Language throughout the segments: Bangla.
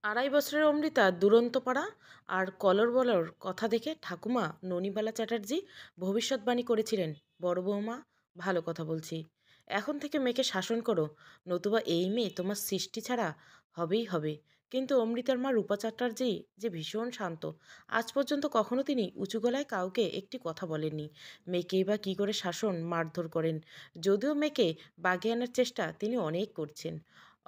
আড়াই বছরের অমৃতা দুরন্ত পাড়া আর কলর বলর কথা দেখে ঠাকুমা ননিবালা চ্যাটার্জি ভবিষ্যৎবাণী করেছিলেন, বড় বৌমা ভালো কথা বলছি, এখন থেকে মেয়েকে শাসন করো, নতুবা এই মেয়ে তোমার সৃষ্টি ছাড়া হবেই হবে। কিন্তু অমৃতার মা রূপা চ্যাটার্জি যে ভীষণ শান্ত, আজ পর্যন্ত কখনো তিনি উঁচু গলায় কাউকে একটি কথা বলেননি। মেয়েকেই বা কী করে শাসন মারধর করেন, যদিও মেয়েকে বাগে আনার চেষ্টা তিনি অনেক করছেন।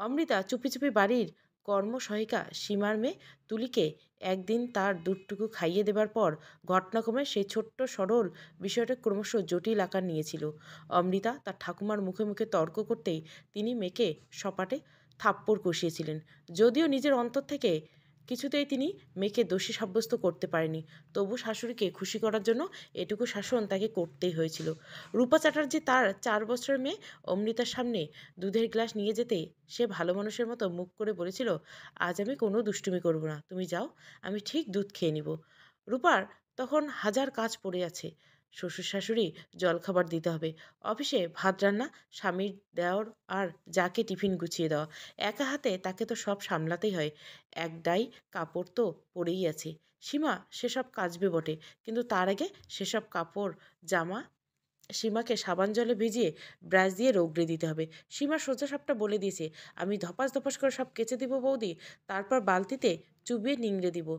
অমৃতা চুপি চুপি বাড়ির কর্মসহায়িকা সীমার মেয়ে তুলিকে একদিন তার দুধটুকু খাইয়ে দেবার পর ঘটনাক্রমে সেই ছোট্ট সরল বিষয়টা ক্রমশ জটিল আকার নিয়েছিল। অমৃতা তার ঠাকুমার মুখে মুখে তর্ক করতেই তিনি মেয়েকে সপাটে থাপ্পড় কষিয়েছিলেন, যদিও নিজের অন্তর থেকে কিছুতেই তিনি মেয়েকে দোষী সাব্যস্ত করতে পারেনি। তবু শাশুড়িকে খুশি করার জন্য এটুকু শাসন তাকে করতেই হয়েছিল। রূপা চ্যাটার্জি তার 4 বছরের মেয়ে অমৃতার সামনে দুধের গ্লাস নিয়ে যেতে সে ভালো মানুষের মতো মুখ করে বলেছিল, আজ আমি কোনো দুষ্টুমি করব না, তুমি যাও, আমি ঠিক দুধ খেয়ে নিব। রূপার তখন হাজার কাজ পড়ে আছে, শ্বশুর শাশুড়ি জলখাবার দিতে হবে, অফিসে ভাত রান্না, স্বামীর দেওর আর যাকে টিফিন গুছিয়ে দেওয়া, একা হাতে তাকে তো সব সামলাতেই হয়। এক ডাই কাপড় তো পড়েই আছে। সীমা সেসব কাচবে বটে, কিন্তু তার আগে সেসব কাপড় জামা সীমাকে সাবান জলে ভিজিয়ে ব্রাশ দিয়ে রগড়ে দিতে হবে। সীমা সোজা সাপটা বলে দিয়েছে, আমি ধপাস ধপাস করে সব কেচে দিব বৌদি, তারপর বালতিতে চুবিয়ে নিংড়ে দিব।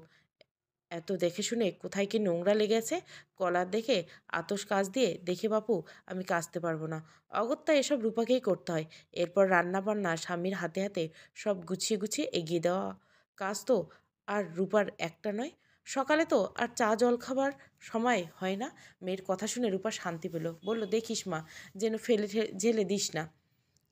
এত দেখে শুনে কোথায় কি নোংরা লেগে আছে, কলার দেখে আতস কাজ দিয়ে দেখে বাপু আমি কাচতে পারবো না। অগত্যা এসব রূপাকেই করতে হয়। এরপর রান্না বান্না স্বামীর হাতে হাতে সব গুছিয়ে গুছিয়ে এগিয়ে দেওয়া কাজ তো আর রূপার একটা নয়। সকালে তো আর চা জল খাবার সময় হয় না। মেয়ের কথা শুনে রূপা শান্তি পেল, বলল, দেখিস মা, যেন ফেলে ঝেলে দিস না।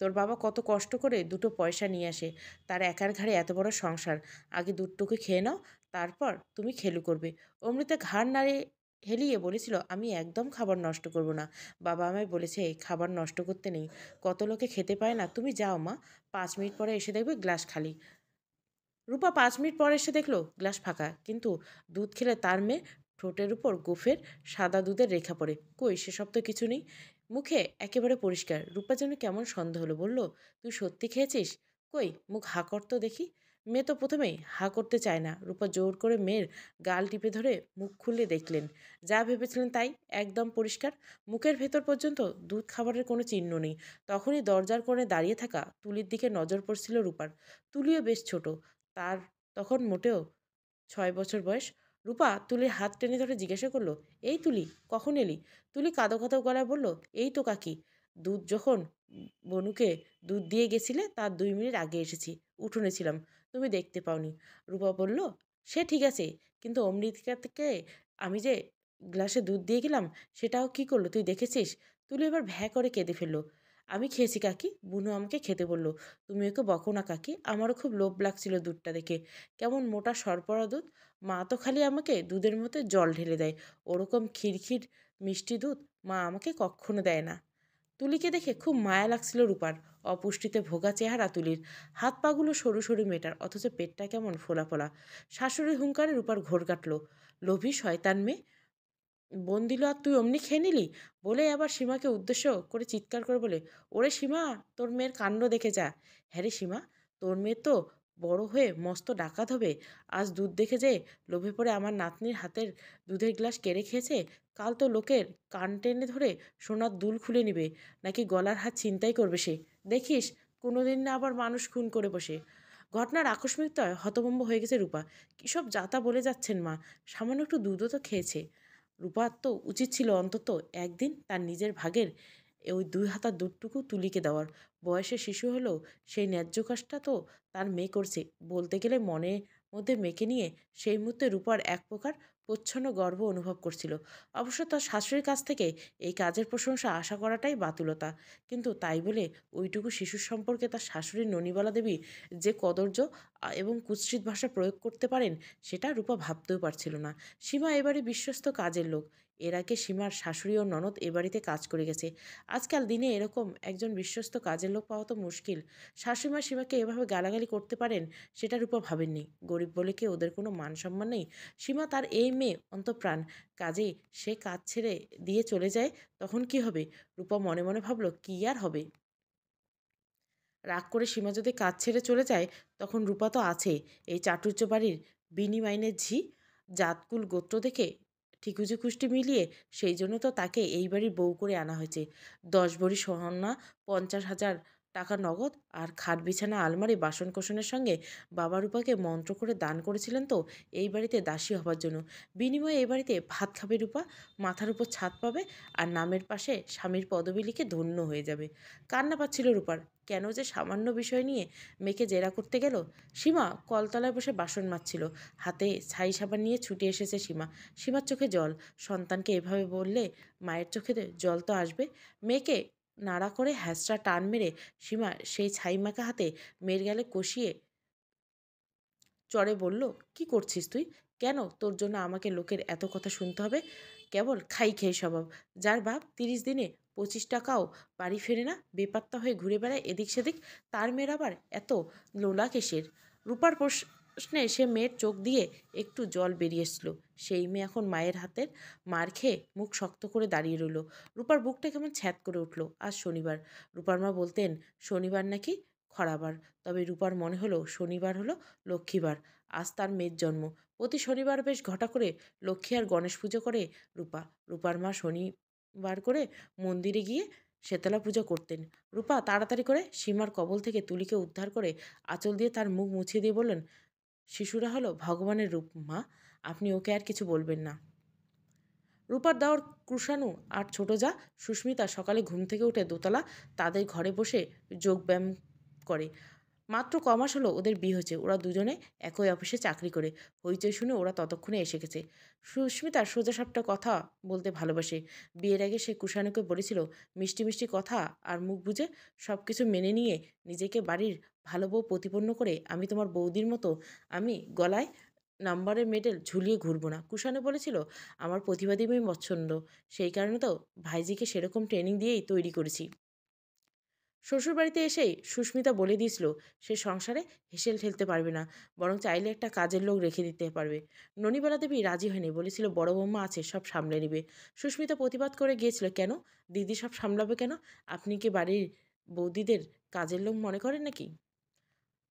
তোর বাবা কত কষ্ট করে দুটো পয়সা নিয়ে আসে, তার একার ঘাড়ে এত বড় সংসার, আগে দুধটুকু খেয়ে নাও, তারপর তুমি খেলু করবে। অমৃতা ঘাড় নাড়ে হেলিয়ে বলেছিল, আমি একদম খাবার নষ্ট করব না, বাবা আমায় বলেছে খাবার নষ্ট করতে নেই, কত লোকে খেতে পায় না, তুমি যাও মা, 5 মিনিট পরে এসে দেখবে গ্লাস খালি। রূপা 5 মিনিট পর এসে দেখলো গ্লাস ফাঁকা, কিন্তু দুধ খেলে তার মেয়ে ঠোঁটের উপর গোফের সাদা দুধের রেখা পড়ে। কই, সেসব তো কিছু নেই, মুখে একেবারে পরিষ্কার। রূপা যেন কেমন সন্দেহ হলো, বলল, তুই সত্যি খেয়েছিস? কই, মুখ হা কর তো দেখি। মেয়ে তো প্রথমেই হা করতে চায় না। রূপা জোর করে মেয়ের গাল টিপে ধরে মুখ খুলে দেখলেন, যা ভেবেছিলেন তাই, একদম পরিষ্কার, মুখের ভেতর পর্যন্ত দুধ খাবারের কোনো চিহ্ন নেই। তখনই দরজার কোণে দাঁড়িয়ে থাকা তুলির দিকে নজর পড়ছিল রূপার। তুলিও বেশ ছোট, তার তখন মোটেও 6 বছর বয়স। রূপা তুলির হাত টেনে ধরে জিজ্ঞাসা করলো, এই তুলি, কখন এলি? তুলি কাঁদো কাঁদো গলায় বলল, এই তো কাকি, দুধ যখন বনুকে দুধ দিয়ে গেছিলে তার 2 মিনিট আগে এসেছি, উঠোনে ছিলাম, তুমি দেখতে পাওনি। রূপা বলল, সে ঠিক আছে, কিন্তু অমৃতিকাকে আমি যে গ্লাসে দুধ দিয়ে গেলাম, সেটাও কি করলো তুই দেখেছিস? তুলি এবার ভ্যাঁ করে কেঁদে ফেললো। আমি খেয়েছি কাকি, বুনু আমাকে খেতে বললো। তুমি ওকে বকো না কাকি, আমারও খুব লোভ লাগছিল দুধটা দেখে, কেমন মোটা সরপড়া দুধ। মা তো খালি আমাকে দুধের মধ্যে জল ঢেলে দেয়, ওরকম খিরখির মিষ্টি দুধ মা আমাকে কক্ষনো দেয় না। তুলিকে দেখে খুব মায়া লাগছিল রূপার। অপুষ্টিতে ভোগা চেহারা তুলির, হাত পাগুলো সরু সরু মেটার, অথচ পেটটা কেমন ফোলা ফোলা। শাশুড়ির হুঙ্কারে রূপার ঘোর কাটল। লোভী শয়তান মেয়ে, বোন দিল আর তুই অমনি খেয়ে নিলি। বলে আবার সীমাকে উদ্দেশ্য করে চিৎকার করে বলে, ওরে সীমা, তোর মেয়ের কাণ্ড দেখে যা। হ্যাঁ রে সীমা, তোর মেয়ে তো বড় হয়ে মস্ত ডাকাত হবে। আজ দুধ দেখে যে লোভে পড়ে আমার নাতনির হাতের দুধের গ্লাস কেড়ে খেয়েছে, কাল তো লোকের কান টেনে ধরে সোনার দুল খুলে নিবে, নাকি গলার হাত ছিনতাই করবে সে, দেখিস কোনোদিন না আবার মানুষ খুন করে বসে। ঘটনার আকস্মিকতায় হতভম্ব হয়ে গেছে রূপা। কীসব যাতা বলে যাচ্ছেন মা, সামান্য একটু দুধও তো খেয়েছে। রূপার তো উচিত ছিল অন্তত একদিন তার নিজের ভাগের ওই 2 হাতা দুধটুকু তুলিকে দেওয়ার। বয়সে শিশু হলেও সেই ন্যায্য কাজটা তো তার মেয়ে করছে। বলতে গেলে মনের মধ্যে মেয়েকে নিয়ে সেই মুহূর্তে রূপার এক প্রকার প্রচ্ছন্ন গর্ব অনুভব করছিল। অবশ্য তার শাশুড়ির কাছ থেকে এই কাজের প্রশংসা আশা করাটাই বাতুলতা। কিন্তু তাই বলে ওইটুকু শিশুর সম্পর্কে তার শাশুড়ি ননিবালা দেবী যে কদর্য এবং কুৎসিত ভাষা প্রয়োগ করতে পারেন, সেটা রূপা ভাবতেও পারছিল না। সীমা এবারে বিশ্বস্ত কাজের লোক। এর আগে সীমার শাশুড়ি ও ননদ এ বাড়িতে কাজ করে গেছে। আজকাল দিনে এরকম একজন বিশ্বস্ত কাজের লোক পাওয়া তো মুশকিল। শাশুড়িমা সীমাকে এভাবে গালাগালি করতে পারেন, সেটা রূপা ভাবেননি। গরিব বলে কি ওদের কোনো মান সম্মান নেই? সীমা তার এই মেয়ে অন্তঃপ্রাণ, কাজেই সে কাজ ছেড়ে দিয়ে চলে যায়, তখন কি হবে? রূপা মনে মনে ভাবল, কি আর হবে। রাগ করে সীমা যদি কাজ ছেড়ে চলে যায়, তখন রূপা তো আছে এই চাটুর্য বাড়ির বিনি মাইনের ঝি। জাতকুল গোত্র দেখে ঠিকুজি কুষ্টি মিলিয়ে সেই জন্য তো তাকে এই বাড়ির বউ করে আনা হয়েছে। 10 ভরি সোনা, 50,000 টাকা নগদ আর খাট বিছানা আলমারি বাসন কোসনের সঙ্গে বাবা রূপাকে মন্ত্র করে দান করেছিলেন তো এই বাড়িতে দাসী হবার জন্য। বিনিময়ে এই বাড়িতে ভাত খাবে রূপা, মাথার উপর ছাদ পাবে, আর নামের পাশে স্বামীর পদবি লিখে ধন্য হয়ে যাবে। কান্না পাচ্ছিল রূপার। কেন যে সামান্য বিষয় নিয়ে মেয়েকে জেরা করতে গেল। সীমা কলতলায় বসে বাসন মাজছিল। হাতে ছাই সাবান নিয়ে ছুটে এসেছে সীমা। সীমার চোখে জল। সন্তানকে এভাবে বললে মায়ের চোখে জল তো আসবে। মেয়েকে নাড়া করে হ্যাঁচড়া টান মেরে সীমা সেই ছাই মাখা হাতে মেয়ের গালে কষিয়ে চড়ে বলল, কি করছিস তুই? কেন তোর জন্য আমাকে লোকের এত কথা শুনতে হবে? কেবল খাই খেয়ে স্বভাব। যার বাপ 30 দিনে 25 টাকাও বাড়ি ফেরে না, বেপাত্তা হয়ে ঘুরে বেড়ায় এদিক সেদিক, তার মেয়ের আবার এত লোলা কেসের। রূপার প্রশ্নে সে মেয়ের চোখ দিয়ে একটু জল বেরিয়ে এসলো। সেই মেয়ে এখন মায়ের হাতের মার খেয়ে মুখ শক্ত করে দাঁড়িয়ে রইল। রূপার বুকটা কেমন ছ্যাদ করে উঠল। আজ শনিবার। রূপার মা বলতেন শনিবার নাকি খরাবার। তবে রূপার মনে হলো শনিবার হলো লক্ষ্মীবার। আজ তার মেয়ের জন্ম। প্রতি শনিবার বেশ ঘটা করে লক্ষ্মী আর গণেশ পুজো করে রূপা। রূপার মা শনিবার করে মন্দিরে গিয়ে শেতলা পুজো করতেন। রূপা তাড়াতাড়ি করে সীমার কবল থেকে তুলিকে উদ্ধার করে আঁচল দিয়ে তার মুখ মুছিয়ে দিয়ে বললেন, শিশুরা হলো ভগবানের রূপ মা, আপনি ওকে আর কিছু বলবেন না। রূপার দেওয়ার কৃষাণু আর ছোট যা সুস্মিতা সকালে ঘুম থেকে উঠে দোতলা তাদের ঘরে বসে যোগব্যায়াম করে। মাত্র কমাস হলো ওদের বিয়ে হয়েছে। ওরা দুজনে একই অফিসে চাকরি করে। হইচই শুনে ওরা ততক্ষণে এসে গেছে। সুস্মিতার সোজাসাপটা কথা বলতে ভালোবাসে। বিয়ের আগে সে কুষাণুকে বলেছিল, মিষ্টি মিষ্টি কথা আর মুখ বুঝে সব কিছু মেনে নিয়ে নিজেকে বাড়ির ভালো বউ প্রতিপন্ন করে আমি তোমার বৌদির মতো আমি গলায় নাম্বারের মেডেল ঝুলিয়ে ঘুরবো না। কুষাণু বলেছিল, আমার প্রতিবাদী মেয়ে পছন্দ। সেই কারণে তো ভাইজিকে সেরকম ট্রেনিং দিয়েই তৈরি করেছি। শ্বশুরবাড়িতে এসেই সুস্মিতা বলে দিয়েছিল সে সংসারে হেসেল ঠেলতে পারবে না, বরং চাইলে একটা কাজের লোক রেখে দিতে পারবে। ননিবালা দেবী রাজি হয়নি, বলেছিল বড় বৌমা আছে, সব সামলে নেবে। সুস্মিতা প্রতিবাদ করে গিয়েছিল, কেন দিদি সব সামলাবে কেন? আপনি কি বাড়ির বৌদিদের কাজের লোক মনে করেন নাকি?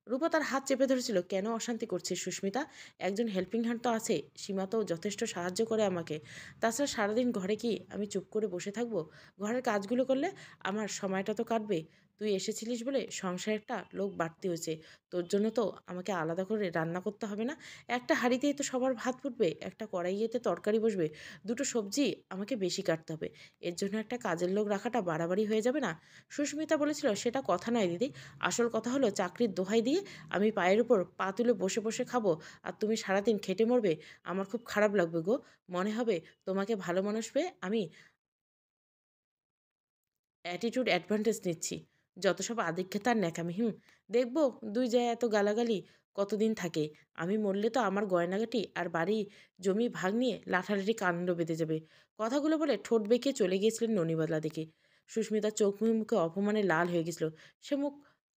রূপা তার হাত চেপে ধরেছিল, কেন অশান্তি করছিস সুস্মিতা? একজন হেল্পিং হ্যান্ড তো আছে, সীমা তো যথেষ্ট সাহায্য করে আমাকে। তাছাড়া সারাদিন ঘরে কি আমি চুপ করে বসে থাকবো? ঘরের কাজগুলো করলে আমার সময়টা তো কাটবে। তুই এসেছিলিস বলে সংসারে একটা লোক বাড়তি হয়েছে। তোর জন্য তো আমাকে আলাদা করে রান্না করতে হবে না। একটা হাঁড়িতেই তো সবার ভাত ফুটবে, একটা কড়াইয়েতে তরকারি বসবে, দুটো সবজি আমাকে বেশি কাটতে হবে। এর জন্য একটা কাজের লোক রাখাটা বাড়াবাড়ি হয়ে যাবে না? সুস্মিতা বলেছিল, সেটা কথা নয় দিদি, আসল কথা হলো চাকরির দোহাই দিয়ে আমি পায়ের উপর পা তুলে বসে বসে খাবো আর তুমি সারাদিন খেটে মরবে? আমার খুব খারাপ লাগবে গো। মনে হবে তোমাকে ভালো মানুষ পেয়ে আমি অ্যাটিটিউড অ্যাডভান্টেজ নিচ্ছি। যত সব আদিক্ষেতা আর ন্যাকামি। দেখবো দুই যায় এত গালাগালি কতদিন থাকে। আমি মরলে তো আমার গয়নাগাটি আর বাড়ি জমি ভাগ নিয়ে লাঠালাঠি কাণ্ড বেঁধে যাবে। কথাগুলো বলে ঠোঁট বেঁকিয়ে চলে গিয়েছিলেন ননিবালা দিকে। সুস্মিতার চোখ মুখে অপমানে লাল হয়ে গেছিল। সে মুখ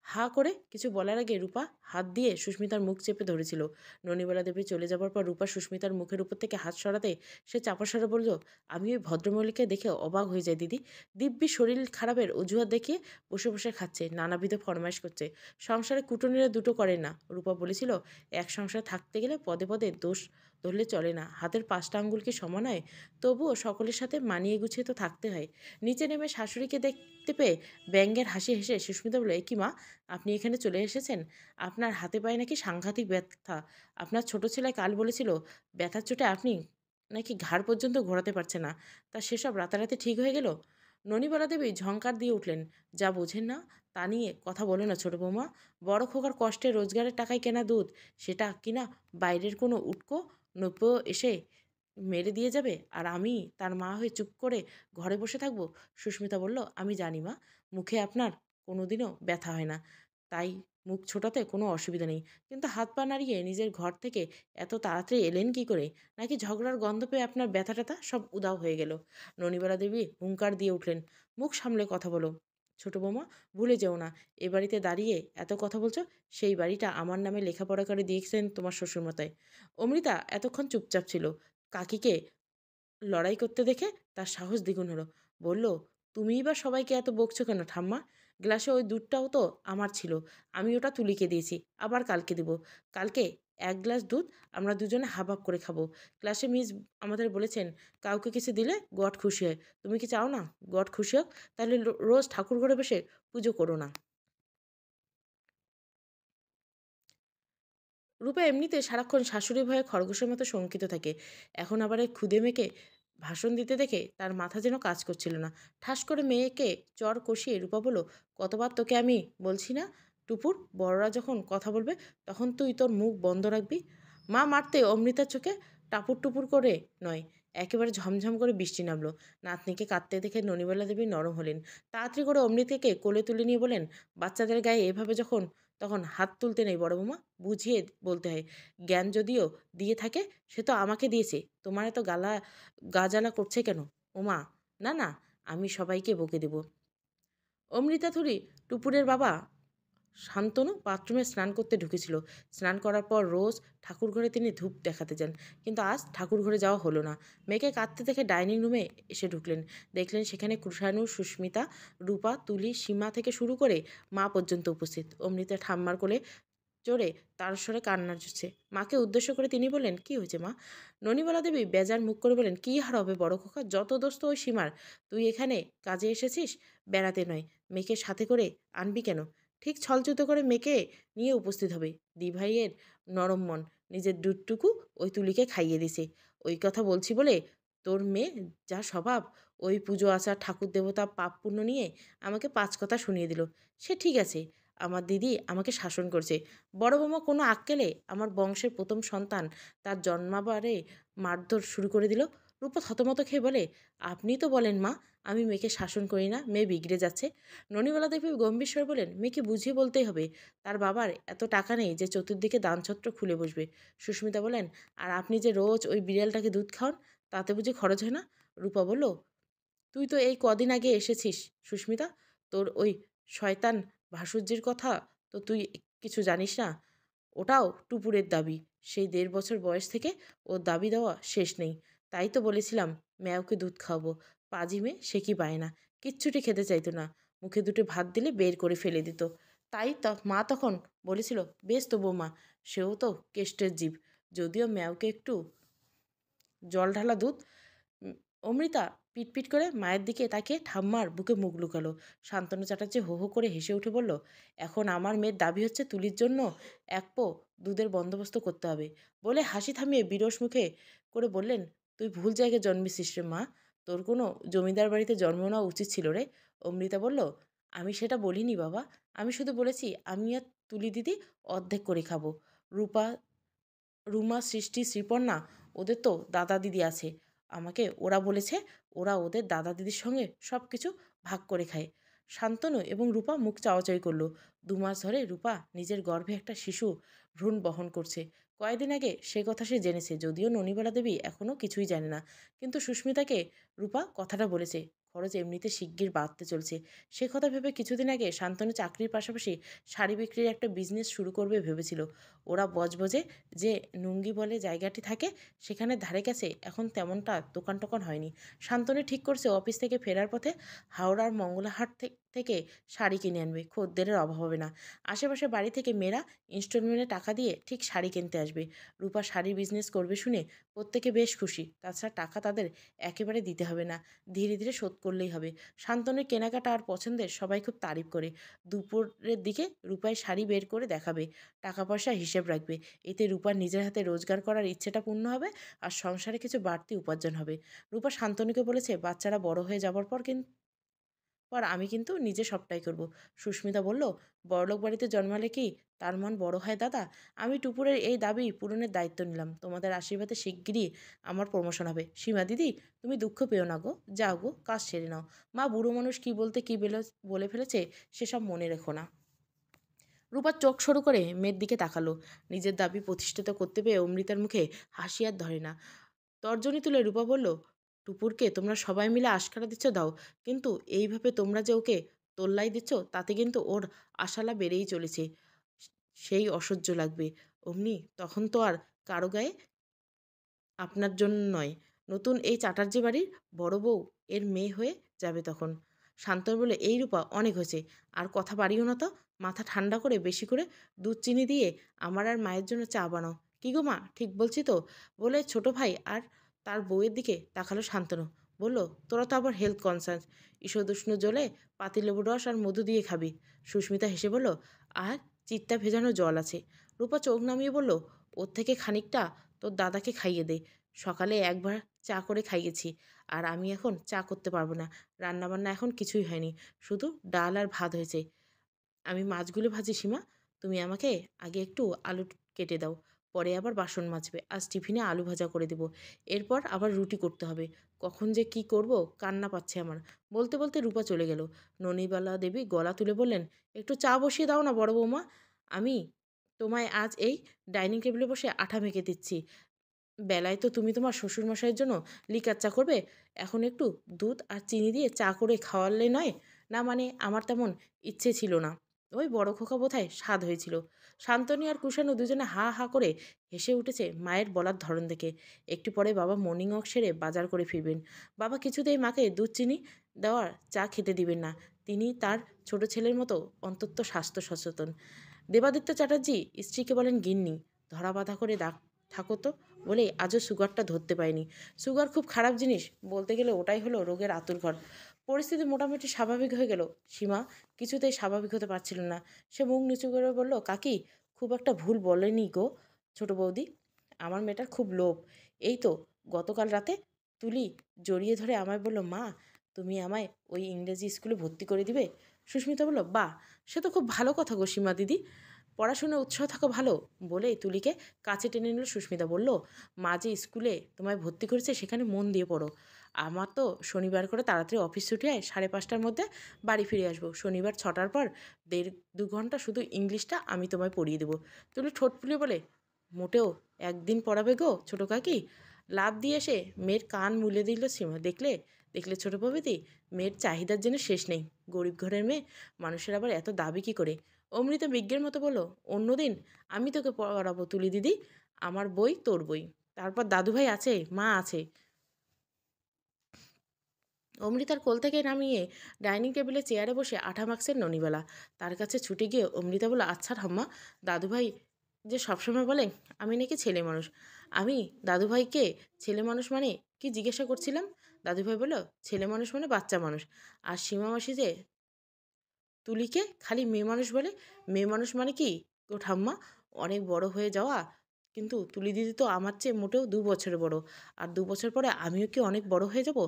হা করে কিছু বলার আগে রূপা হাত দিয়ে সুস্মিতার মুখ চেপে ধরেছিল। ননিবালা দেবী চলে যাবার পর রূপা সুস্মিতার মুখের উপর থেকে হাত সরাতে সে চাপা স্বরে বলল, আমি ওই ভদ্রমহিলাকে দেখে অবাক হয়ে যাই দিদি। দিব্যি শরীর খারাপের অজুহাত দেখিয়ে বসে বসে খাচ্ছে, নানাবিধ ফরমাইশ করছে। সংসারে কুটুনিরা দুটো করে না। রূপা বলেছিল, এক সংসার থাকতে গেলে পদে পদে দোষ ধরলে চলে না। হাতের 5টা আঙ্গুল কি সমান হয়? তবুও সকলের সাথে মানিয়ে গুছিয়ে তো থাকতে হয়। নিচে নেমে শাশুড়িকে দেখতে পেয়ে ব্যঙ্গের হাসি হেসে সুস্মিতা বলে, কি মা, আপনি এখানে চলে এসেছেন? আপনার হাতে পায়ে নাকি সাংঘাতিক ব্যথা। আপনার ছোট ছেলে কাল বলেছিল ব্যথার চোটে আপনি নাকি ঘাড় পর্যন্ত ঘোরাতে পারছে না। তা সেসব রাতারাতি ঠিক হয়ে গেল? ননিবালা দেবী ঝংকার দিয়ে উঠলেন, যা বোঝেন না তা নিয়ে কথা বলো না ছোট বৌমা। বড় খোকার কষ্টে রোজগারের টাকায় কেনা দুধ, সেটা কিনা বাইরের কোনো উটকো নব্য এসে মেরে দিয়ে যাবে, আর আমি তার মা হয়ে চুপ করে ঘরে বসে থাকবো? সুস্মিতা বলল, আমি জানি মা, মুখে আপনার কোনোদিনও ব্যথা হয় না, তাই মুখ ছোটাতে কোনো অসুবিধা নেই। কিন্তু হাত পা নাড়িয়ে নিজের ঘর থেকে এত তাড়াতাড়ি এলেন কি করে? নাকি ঝগড়ার গন্ধ পেয়ে আপনার ব্যথা ট্যাথা সব উধাও হয়ে গেল? ননিবালা দেবী হুঙ্কার দিয়ে উঠলেন, মুখ সামলে কথা বলো। ছোট বৌমা, ভুলে যেও না, এ বাড়িতে দাঁড়িয়ে এত কথা বলছো, সেই বাড়িটা আমার নামে লেখাপড়া করে দিয়েছেন তোমার শ্বশুরমশাই। অমৃতা এতক্ষণ চুপচাপ ছিল। কাকিকে লড়াই করতে দেখে তার সাহস দ্বিগুণ হলো। বলল, তুমিই বা সবাইকে এত বকছো কেন ঠাম্মা? গ্লাসে ওই দুধটাও তো আমার ছিল, আমি ওটা তুলিকে দিয়েছি, আবার কালকে দেব। কালকে এক গ্লাস দুধ আমরা দুজনে হাফ হাফ করে খাবো। ক্লাসে মিস আমাদের বলেছেন, কাউকে কিছু দিলে গড খুশি হয়। তুমি কি চাও না গড খুশি হোক? তাহলে রোজ ঠাকুর ঘরে বসে পুজো করো না। রূপা এমনিতে সারাক্ষণ শাশুড়ি ভয়ে খরগোশের মতো শঙ্কিত থাকে। এখন আবার এই ক্ষুদে মেয়েকে ভাষণ দিতে দেখে তার মাথা যেন কাজ করছিল না। ঠাস করে মেয়েকে চর কষিয়ে রূপা বলল, কতবার তোকে আমি বলছি না, টুপুর, বড়রা যখন কথা বলবে তখন তুই তোর মুখ বন্ধ রাখবি। মা মারতে অমৃতার চোখে টাপুর টুপুর করে নয়, একেবারে ঝমঝম করে বৃষ্টি নামলো। নাতনিকে কাঁদতে দেখে ননিবালা দেবী নরম হলেন। তাড়াতাড়ি করে অমৃতাকে কোলে তুলে নিয়ে বলেন, বাচ্চাদের গায়ে এভাবে যখন তখন হাত তুলতে নেই বড় বৌমা, বুঝিয়ে বলতে হয়। জ্ঞান যদিও দিয়ে থাকে, সে তো আমাকে দিয়েছে, তোমার এত গা জ্বালা করছে কেন? ওমা, না না, আমি সবাইকে বকে দেব। অমৃতা থুরি টুপুরের বাবা শান্তনু বাথরুমে স্নান করতে ঢুকেছিল। স্নান করার পর রোজ ঠাকুর ঘরে তিনি ধূপ দেখাতে যান, কিন্তু আজ ঠাকুর ঘরে যাওয়া হলো না। মেয়েকে কাঁদতে দেখে ডাইনিং রুমে এসে ঢুকলেন। দেখলেন সেখানে কৃষাণু, সুস্মিতা, রূপা, তুলি, সীমা থেকে শুরু করে মা পর্যন্ত উপস্থিত। অমৃতা ঠাম্মার কোলে চড়ে তার স্বরে কান্না জুড়ছে। মাকে উদ্দেশ্য করে তিনি বললেন, কি হয়েছে মা? ননিবালা দেবী বেজার মুখ করে বলেন, কি হার হবে বড় খোকা, যত দোস্ত ওই সীমার। তুই এখানে কাজে এসেছিস, বেড়াতে নয়। মেয়েকে সাথে করে আনবি কেন? ঠিক ছলচুতো করে মেয়েকে নিয়ে উপস্থিত হবে। দিভাইয়ের নরম মন, নিজের দুধটুকু ওই তুলিকে খাইয়ে দিছে। ওই কথা বলছি বলে তোর মেয়ে যা স্বভাব, ওই পুজো আচার ঠাকুর দেবতা পাপ পুণ্য নিয়ে আমাকে 5 কথা শুনিয়ে দিল। সে ঠিক আছে, আমার দিদি আমাকে শাসন করছে। বড় বৌমা কোনো আক্কেলে আমার বংশের প্রথম সন্তান, তার জন্মাবারে মারধর শুরু করে দিল। রূপা থতমত খেয়ে বলে, আপনি তো বলেন মা, আমি মেয়েকে শাসন করি না, মেয়ে বিগড়ে যাচ্ছে। ননিবালা দেবী গম্ভীর স্বরে বলেন, মেয়েকে বুঝিয়ে বলতেই হবে, তার বাবার এত টাকা নেই যে চতুর্দিকে দানছত্র খুলে বসবে। সুস্মিতা বলেন, আর আপনি যে রোজ ওই বিড়ালটাকে দুধ খাওয়ান, তাতে বুঝি খরচ হয় না? রূপা বলল, তুই তো এই কদিন আগে এসেছিস সুস্মিতা, তোর ওই শয়তান ভাসুর্যির কথা তো তুই কিছু জানিস না। ওটাও টুপুরের দাবি। সেই 1.5 বছর বয়স থেকে ওর দাবি দেওয়া শেষ নেই। তাই তো বলেছিলাম ম্যাওকে দুধ খাওয়াবো। পাজি মেয়ে, সে কি পায় না, কিচ্ছুটি খেতে চাইতো না। মুখে দুটো ভাত দিলে বের করে ফেলে দিত। তাই তো মা তখন বলেছিল, বেশ তো বৌমা, সেও তো কেষ্টের জীব, যদিও ম্যাওকে একটু জল ঢালা দুধ। উম, অমৃতা পিটপিট করে মায়ের দিকে তাকিয়ে ঠাম্মার বুকে মুখ লুকালো। শান্তনু চ্যাটার্জি হো হো করে হেসে উঠে বলল, এখন আমার মেয়ের দাবি হচ্ছে তুলির জন্য এক পো দুধের বন্দোবস্ত করতে হবে। বলে হাসি থামিয়ে বিরস মুখে করে বললেন, তুই ভুল জায়গায় জন্মেছিস রে মা, তোর কোনো জমিদার বাড়িতে জন্ম নেওয়া উচিত ছিল রে। অমৃতা বলল, আমি সেটা বলিনি বাবা, আমি শুধু বলেছি আমি আর তুলি দিদি অর্ধেক করে খাবো। রূপা, রুমা, সৃষ্টি, শ্রীপর্ণা, ওদের তো দাদা দিদি আছে। আমাকে ওরা বলেছে ওরা ওদের দাদা দিদির সঙ্গে সব কিছু ভাগ করে খায়। শান্তনু এবং রূপা মুখ চাওয়াচাই করলো। 2 মাস ধরে রূপা নিজের গর্ভে একটা শিশু ভ্রূণ বহন করছে। কয়েকদিন আগে সে কথা সে জেনেছে, যদিও ননিবালা দেবী এখনও কিছুই জানে না। কিন্তু সুস্মিতাকে রূপা কথাটা বলেছে। খরচ এমনিতে শিগগির বাড়তে চলছে। সে কথা ভেবে কিছুদিন আগে শান্তনু চাকরির পাশাপাশি শাড়ি বিক্রির একটা বিজনেস শুরু করবে ভেবেছিল। ওরা বজবজে যে নুঙ্গি বলে জায়গাটি থাকে, সেখানে ধারে কাছে এখন তেমনটা দোকান টোকান হয়নি। শান্তনু ঠিক করছে অফিস থেকে ফেরার পথে হাওড়ার মঙ্গলাহাট থেকে শাড়ি কিনে আনবে, খদ্দেরের অভাব হবে না। আশেপাশে বাড়ি থেকে মেয়েরা ইনস্টলমেন্টে টাকা দিয়ে ঠিক শাড়ি কিনতে আসবে। রূপা শাড়ি বিজনেস করবে শুনে প্রত্যেকে বেশ খুশি। তাছাড়া টাকা তাদের একেবারে দিতে হবে না, ধীরে ধীরে শোধ করলেই হবে। শান্তনুর কেনাকাটা আর পছন্দের সবাই খুব তারিফ করে। দুপুরের দিকে রূপায় শাড়ি বের করে দেখাবে, টাকা পয়সা হিসেব রাখবে। এতে রূপার নিজের হাতে রোজগার করার ইচ্ছেটা পূর্ণ হবে, আর সংসারে কিছু বাড়তি উপার্জন হবে। রূপা শান্তনুকে বলেছে, বাচ্চারা বড় হয়ে যাবার পর আমি কিন্তু নিজে সবটাই করব। সুস্মিতা বলল, বড়লোক বাড়িতে জন্মালে কি তার মন বড় হয় দাদা? আমি টুপুরের এই দাবি পূরণের দায়িত্ব নিলাম। তোমাদের আশীর্বাদে শিগগিরই আমার প্রমোশন হবে। সীমা দিদি, তুমি দুঃখ পেও না গো, যাও গো, কাজ সেরে নাও। মা বুড়ো মানুষ কি বলতে কি বলে ফেলেছে সেসব মনে রেখো না। রূপা চোখ সরু করে মেয়ের দিকে তাকালো। নিজের দাবি প্রতিষ্ঠিত করতে পেরে অমৃতার মুখে হাসি আর ধরে না। তর্জনী তুলে রূপা বলল, টুপুরকে তোমরা সবাই মিলে আশকারা দিচ্ছ দাও, কিন্তু এইভাবে তোমরা যে ওকে তোল্লাই দিচ্ছ, তাতে কিন্তু ওর আশালা বেড়েই চলেছে। সেই অসহ্য লাগবে অমনি, তখন তো আর কারো গায়ে আপনার জন্য নয়, নতুন এই চ্যাটার্জি বাড়ির বড় বউ এর মেয়ে হয়ে যাবে তখন। শান্তনু বলল, এই রূপা অনেক হয়েছে, আর কথা বাড়িও না তো। মাথা ঠান্ডা করে বেশি করে দুধ চিনি দিয়ে আমার আর মায়ের জন্য চা বানাও। কি গো মা, ঠিক বলছি তো? বলে ছোট ভাই আর তার বউয়ের দিকে তাকালো শান্তনু। বলল, তোরা তো আবার হেলথ কনসার্ন, ঈষদুষ্ণ জলে পাতিলেবুর রস আর মধু দিয়ে খাবি। সুস্মিতা হেসে বলল, আর চিত্তা ভেজানো জল আছে। রূপা চোখ নামিয়ে বলল, ওর থেকে খানিকটা তোর দাদাকে খাইয়ে দে। সকালে একবার চা করে খাইয়েছি, আর আমি এখন চা করতে পারবো না। রান্নাবান্না এখন কিছুই হয়নি, শুধু ডাল আর ভাত হয়েছে। আমি মাছগুলো ভাজি সীমা, তুমি আমাকে আগে একটু আলু কেটে দাও, পরে আবার বাসন মাজবে। আজ টিফিনে আলু ভাজা করে দেবো, এরপর আবার রুটি করতে হবে। কখন যে কি করব, কান্না পাচ্ছে আমার। বলতে বলতে রূপা চলে গেল। ননিবালা দেবী গলা তুলে বললেন, একটু চা বসিয়ে দাও না বড় বৌমা। আমি তোমায় আজ এই ডাইনিং টেবিলে বসে আটা মেখে দিচ্ছি, বেলায় তো তুমি তোমার শ্বশুরমশাইয়ের জন্য লিকার চা করবে। এখন একটু দুধ আর চিনি দিয়ে চা করে খাওয়ালে নয়? না মানে আমার তেমন ইচ্ছে ছিল না। ওই বড় খোকা বোধহয় স্বাদ হয়েছিল। শান্তনী আর কুষাণু দুজনে হা হা করে হেসে উঠেছে মায়ের বলার ধরন দেখে। একটু পরে বাবা মর্নিং ওয়াক সেরে বাজার করে ফিরবেন। বাবা কিছুতেই মাকে দুধ চিনি দেওয়ার চা খেতে দিবেন না। তিনি তার ছোট ছেলের মতো অন্তত স্বাস্থ্য সচেতন। দেবাদিত্য চ্যাটার্জি স্ত্রীকে বলেন, গিন্নি ধরা বাঁধা করে থাকো তো, বলে আজও সুগারটা ধরতে পায়নি। সুগার খুব খারাপ জিনিস, বলতে গেলে ওটাই হলো রোগের আতুরঘর। পরিস্থিতি মোটামুটি স্বাভাবিক হয়ে গেল। সীমা কিছুতেই স্বাভাবিক হতে পারছিল না। সে মুখ নিচু করে বলল, কাকি খুব একটা ভুল বলেনি গো ছোট বৌদি। আমার মেয়েটার খুব লোভ। এই তো গতকাল রাতে তুলি জড়িয়ে ধরে আমায় বলল, মা তুমি আমায় ওই ইংরেজি স্কুলে ভর্তি করে দিবে। সুস্মিতা বলল, বাহ, সে তো খুব ভালো কথা গো সীমা দিদি, পড়াশোনায় উৎসাহ থাকা ভালো। বলেই তুলিকে কাছে টেনে নিল সুস্মিতা। বলল, মা যে স্কুলে তোমায় ভর্তি করেছে সেখানে মন দিয়ে পড়ো। আমার তো শনিবার করে তাড়াতাড়ি অফিস ছুটি হয়, 5:30টার মধ্যে বাড়ি ফিরে আসবো। শনিবার 6টার পর 1.5-2 ঘন্টা শুধু ইংলিশটা আমি তোমায় পড়িয়ে দেবো। তুলি ঠোঁট ফুলিয়ে বলে, মোটেও একদিন পড়াবে গো ছোটো কাকি? লাভ দিয়ে এসে মেয়ের কান মুলে দিল সীমা। দেখলে দেখলে ছোটো প্রভৃতি, মেয়ের চাহিদার জন্য শেষ নেই। গরিব ঘরের মেয়ে মানুষের আবার এত দাবি কী করে? অমৃতা বিজ্ঞের মতো বলল, অন্যদিন আমি তোকে পড়াবো তুলি দিদি, আমার বই তোর বই। তারপর দাদুভাই আছে, মা আছে। অমৃতার কোল থেকে নামিয়ে ডাইনিং টেবিলে চেয়ারে বসে আঠা মাখছেন ননিবালা। তার কাছে ছুটে গিয়ে অমৃতা বলল, আচ্ছা ঠাম্মা, দাদুভাই যে সবসময় বলে আমি নাকি ছেলে মানুষ, আমি দাদুভাইকে ছেলে মানুষ মানে কি জিজ্ঞাসা করছিলাম। দাদুভাই বলল, ছেলে মানুষ মানে বাচ্চা মানুষ। আর সীমা মাসি যে তুলিকে খালি মেয়ে মানুষ বলে। মেয়ে মানুষ মানে কি গো ঠাম্মা? অনেক বড় হয়ে যাওয়া। কিন্তু তুলি দিদি তো আমার চেয়ে মোটেও 2 বছরের বড়। আর 2 বছর পরে আমিও কি অনেক বড় হয়ে যাব?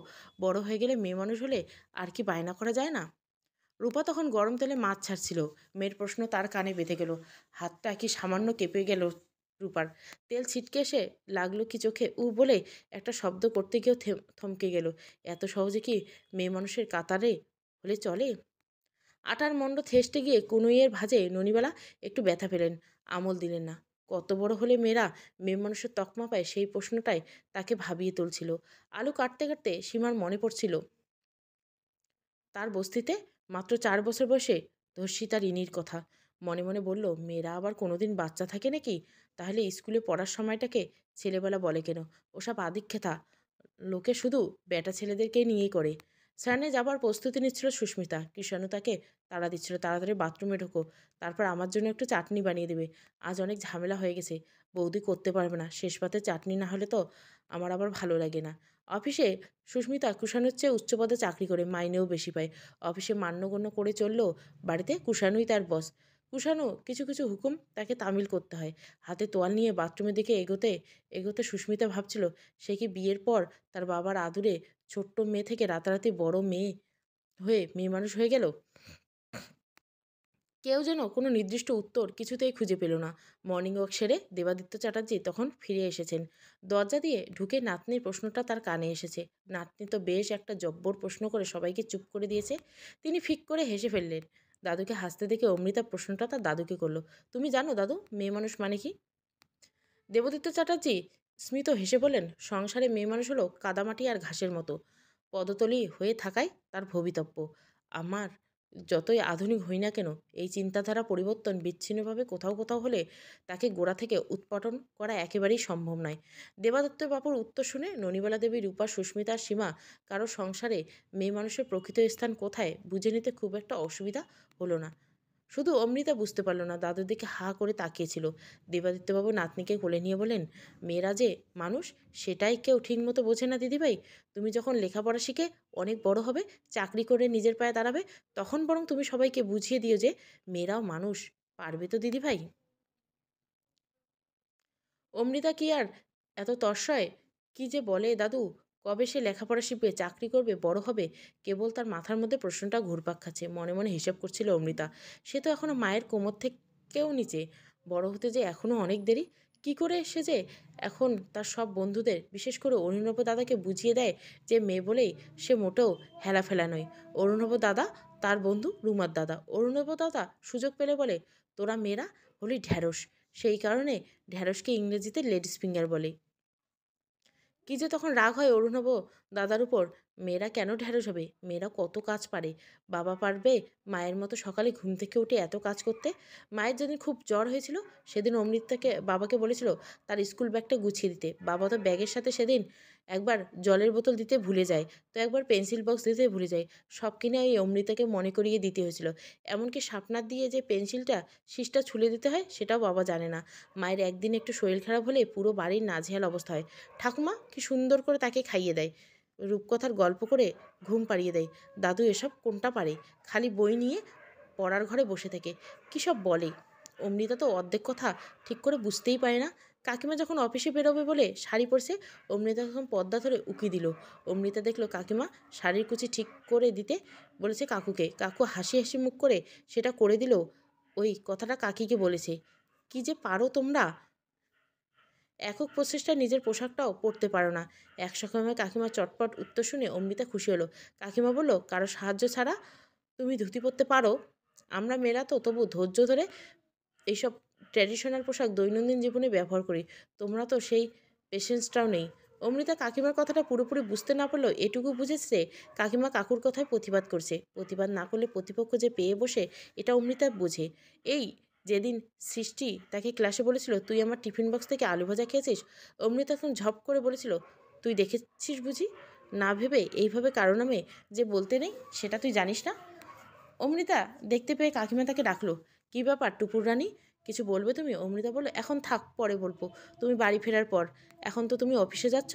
বড় হয়ে গেলে মেয়ে মানুষ হলে আর কি বায়না করা যায় না? রূপা তখন গরম তেলে মাছ ছাড়ছিল। মেয়ের প্রশ্ন তার কানে বেঁধে গেল। হাতটা কি সামান্য কেঁপে গেল রূপার। তেল ছিটকে এসে লাগলো কি চোখে। বলে একটা শব্দ করতে গিয়েও থমকে গেল। এত সহজে কি মেয়ে মানুষের কাতারে হলে চলে? আটার মণ্ড থেসতে গিয়ে কনুইয়ের ভাঁজে ননিবালা একটু ব্যথা পেলেন। আমল দিলেন না। কত বড় হলে মেয়েরা মেয়ে মানুষের তকমা পায়, সেই প্রশ্নটাই তাকে ভাবিয়ে তুলছিল। আলু কাটতে কাটতে সীমার মনে পড়ছিল তার বস্তিতে মাত্র 4 বছর বয়সে ধর্ষিতা রিনির কথা। মনে মনে বলল, মেয়েরা আবার কোনোদিন বাচ্চা থাকে নাকি? তাহলে স্কুলে পড়ার সময়টাকে ছেলেবেলা বলে কেন? ওসব আদিক্ষেতা লোকে শুধু বেটা ছেলেদেরকে নিয়েই করে। স্নানে যাবার প্রস্তুতি নিচ্ছিল সুস্মিতা। কৃষাণু তাকে তাড়া দিচ্ছিল, তাড়াতাড়ি বাথরুমে ঢোকো, তারপর আমার জন্য একটু চাটনি বানিয়ে দেবে। আজ অনেক ঝামেলা হয়ে গেছে, বৌদি করতে পারবে না। শেষ পাতে চাটনি না হলে তো আমার আবার ভালো লাগে না। অফিসে সুস্মিতা কুষাণুর চেয়ে উচ্চ পদে চাকরি করে, মাইনেও বেশি পায়। অফিসে মান্যগণ্য করে চললেও বাড়িতে কুষাণুই তার বস। কুষাণু কিছু কিছু হুকুম তাকে তামিল করতে হয়। হাতে তোয়াল নিয়ে বাথরুমের দিকে এগোতে এগোতে সুস্মিতা ভাবছিল, সে কি বিয়ের পর তার বাবার আদুরে ছোট্ট মেয়ে থেকে রাতারাতি বড় মেয়ে হয়ে মেয়ে মানুষ হয়ে গেল? কেউ যেন কোনো নির্দিষ্ট উত্তর কিছুতেই খুঁজে পেল না। মর্নিং ওয়াক সেরে দেবাদিত্য চ্যাটার্জি তখন ফিরে এসেছেন। দরজা দিয়ে ঢুকে নাতনির প্রশ্নটা তার কানে এসেছে। নাতনি তো বেশ একটা জব্বর প্রশ্ন করে সবাইকে চুপ করে দিয়েছে। তিনি ফিক করে হেসে ফেললেন। দাদুকে হাসতে দেখে অমৃতা প্রশ্নটা তার দাদুকে করলো, তুমি জানো দাদু মেয়ে মানুষ মানে কি? দেবদত্ত চ্যাটার্জি স্মিত হেসে বললেন, সংসারে মেয়ে মানুষ হলো কাদামাটি আর ঘাসের মতো, পদতলি হয়ে থাকাই তার ভবিতব্য। আমার যতই আধুনিক হই না কেন, এই চিন্তাধারা পরিবর্তন বিচ্ছিন্নভাবে কোথাও কোথাও হলে তাকে গোড়া থেকে উৎপাটন করা একেবারেই সম্ভব নয়। দেবাদত্ত বাবুর উত্তর শুনে ননিবালা দেবী, রূপা, সুস্মিতার সীমা কারো সংসারে মেয়ে মানুষের প্রকৃত স্থান কোথায় বুঝে নিতে খুব একটা অসুবিধা হলো না। শুধু অমৃতা বুঝতে পারল না, দাদুর দিকে হা করে তাকিয়েছিল। দেবাদিত্যবাবু নাতনিকে কোলে নিয়ে বলেন, মেয়েরা যে মানুষ সেটাই কেউ ঠিকমতো বোঝে না দিদিভাই। তুমি যখন লেখাপড়া শিখে অনেক বড় হবে, চাকরি করে নিজের পায়ে দাঁড়াবে, তখন বরং তুমি সবাইকে বুঝিয়ে দিও যে মেয়েরাও মানুষ। পারবে তো দিদিভাই? অমৃতা কি আর এত তর্সয়? কি যে বলে দাদু! কবে সে লেখাপড়া শিখবে, চাকরি করবে, বড় হবে? কেবল তার মাথার মধ্যে প্রশ্নটা ঘুরপাক খাচ্ছে। মনে মনে হিসেব করছিল অমৃতা। সে তো এখনো মায়ের কোমর থেকেও নিচে। বড় হতে যে এখনো অনেক দেরি। কি করে সে যে এখন তার সব বন্ধুদের, বিশেষ করে অরুণভ দাদাকে বুঝিয়ে দেয় যে মেয়ে বলেই সে মোটেও হেলাফেলা নয়। অরুণভ দাদা তার বন্ধু রুমার দাদা। অরুণভ দাদা সুযোগ পেলে বলে, তোরা মেয়েরা হলি ঢ্যাঁড়স। সেই কারণে ঢ্যাঁড়সকে ইংরেজিতে লেডিস ফিঙ্গার বলে। কি যে তখন রাগ হয় অরুণভ দাদার উপর। মেয়েরা কেন ঢ্যাঁড়স হবে? মেয়েরা কত কাজ পারে। বাবা পারবে মায়ের মতো সকালে ঘুম থেকে উঠে এত কাজ করতে? মায়ের যেদিন খুব জ্বর হয়েছিল সেদিন অমৃতাকে বাবাকে বলেছিল তার স্কুল ব্যাগটা গুছিয়ে দিতে। বাবা তো ব্যাগের সাথে সেদিন একবার জলের বোতল দিতে ভুলে যায়, তো একবার পেন্সিল বক্স দিতে ভুলে যায়। সব কিনে এই অমৃতাকে মনে করিয়ে দিতে হয়েছিল। এমনকি শার্পনার দিয়ে যে পেন্সিলটা শীষটা ছুলে দিতে হয় সেটাও বাবা জানে না। মায়ের একদিন একটু শরীর খারাপ হলে পুরো বাড়ির নাজেহাল অবস্থা হয়। ঠাকুমা কি সুন্দর করে তাকে খাইয়ে দেয়, রূপকথার গল্প করে ঘুম পাড়িয়ে দেয়। দাদু এসব কোনটা পারে? খালি বই নিয়ে পড়ার ঘরে বসে থাকে। কী সব বলে! অমৃতা তো অর্ধেক কথা ঠিক করে বুঝতেই পারে না। কাকিমা যখন অফিসে বেরোবে বলে শাড়ি পরছে, অমৃতা তখন পর্দা ধরে উকি দিল। অমৃতা দেখলো কাকিমা শাড়ির কুচি ঠিক করে দিতে বলেছে কাকুকে। কাকু হাসি হাসি মুখ করে সেটা করে দিল। ওই কথাটা কাকিকে বলেছে। কি যে পারো তোমরা! একক প্রচেষ্টায় নিজের পোশাকটাও পরতে পারো না। এক সময় কাকিমার চটপট উত্তর শুনে অমৃতা খুশি হলো। কাকিমা বলল, কারো সাহায্য ছাড়া তুমি ধুতি পরতে পারো? আমরা মেয়েরা তো তবু ধৈর্য ধরে এইসব ট্র্যাডিশনাল পোশাক দৈনন্দিন জীবনে ব্যবহার করি। তোমরা তো সেই পেশেন্সটাও নেই। অমৃতা কাকিমার কথাটা পুরোপুরি বুঝতে না পারলেও এটুকু বুঝেছে কাকিমা কাকুর কথায় প্রতিবাদ করছে। প্রতিবাদ না করলে প্রতিপক্ষ যে পেয়ে বসে এটা অমৃতা বোঝে। এই যেদিন সৃষ্টি তাকে ক্লাসে বলেছিল, তুই আমার টিফিন বক্স থেকে আলু ভাজা খেয়েছিস, অমৃতা তখন ঝপ করে বলেছিল, তুই দেখেছিস বুঝি? না ভেবে এইভাবে কারো নামে যে বলতে নেই সেটা তুই জানিস না? অমৃতা দেখতে পেয়ে কাকিমা তাকে ডাকলো। কী ব্যাপার টুপুর রানী, কিছু বলবে তুমি? অমৃতা বলল, এখন থাক, পরে বলবো, তুমি বাড়ি ফেরার পর। এখন তো তুমি অফিসে যাচ্ছ।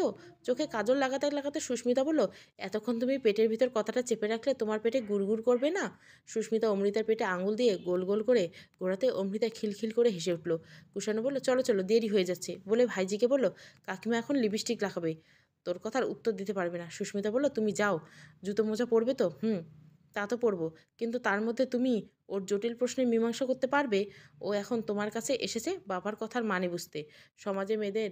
চোখে কাজল লাগাতে লাগাতে সুস্মিতা বলল, এতক্ষণ তুমি পেটের ভিতর কথাটা চেপে রাখলে তোমার পেটে গুড়গুড় করবে না? সুস্মিতা অমৃতার পেটে আঙুল দিয়ে গোল গোল করে ঘোরাতে অমৃতা খিলখিল করে হেসে উঠল। কুষাণু বলল, চলো চলো, দেরি হয়ে যাচ্ছে বলে ভাইজিকে বলল, কাকিমা এখন লিপস্টিক লাগাবে, তোর কথার উত্তর দিতে পারবে না। সুস্মিতা বলল, তুমি যাও, জুতো মোজা পরবে তো? হুম, তা তো পরবো, কিন্তু তার মধ্যে তুমি ওর জটিল প্রশ্নের মীমাংসা করতে পারবে? ও এখন তোমার কাছে এসেছে বাবার কথার মানে বুঝতে, সমাজে মেয়েদের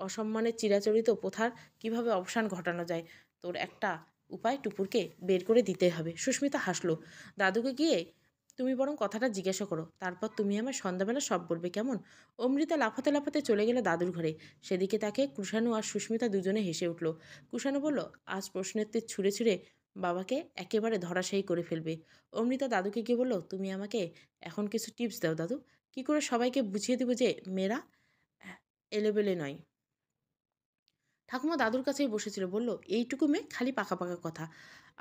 অসম্মানের চিরাচরিত প্রথার কিভাবে অবসান ঘটানো যায়। তোর একটা উপায় টুপুরকে বের করে দিতে হবে। সুস্মিতা হাসলো। দাদুকে গিয়ে তুমি বরং কথাটা জিজ্ঞাসা করো, তারপর তুমি আমার সন্ধ্যাবেলা সব বলবে, কেমন? অমৃতা লাফাতে লাফাতে চলে গেল দাদুর ঘরে। সেদিকে তাকে কুষাণু আর সুস্মিতা দুজনে হেসে উঠল। কুষাণু বলল, আজ প্রশ্নের তীর ছুঁড়ে ছুঁড়ে বাবাকে একেবারে ধরাশায়ী করে ফেলবে। অমৃতা দাদুকে গিয়ে বলল, তুমি আমাকে এখন কিছু টিপস দাও দাদু। কি করে সবাইকে বুঝিয়ে দেবো যে মেয়েরা এলেবেলে নয়? ঠাকুমা দাদুর কাছেই বসেছিল, বলল, এইটুকু মেয়ে, খালি পাকা পাকা কথা।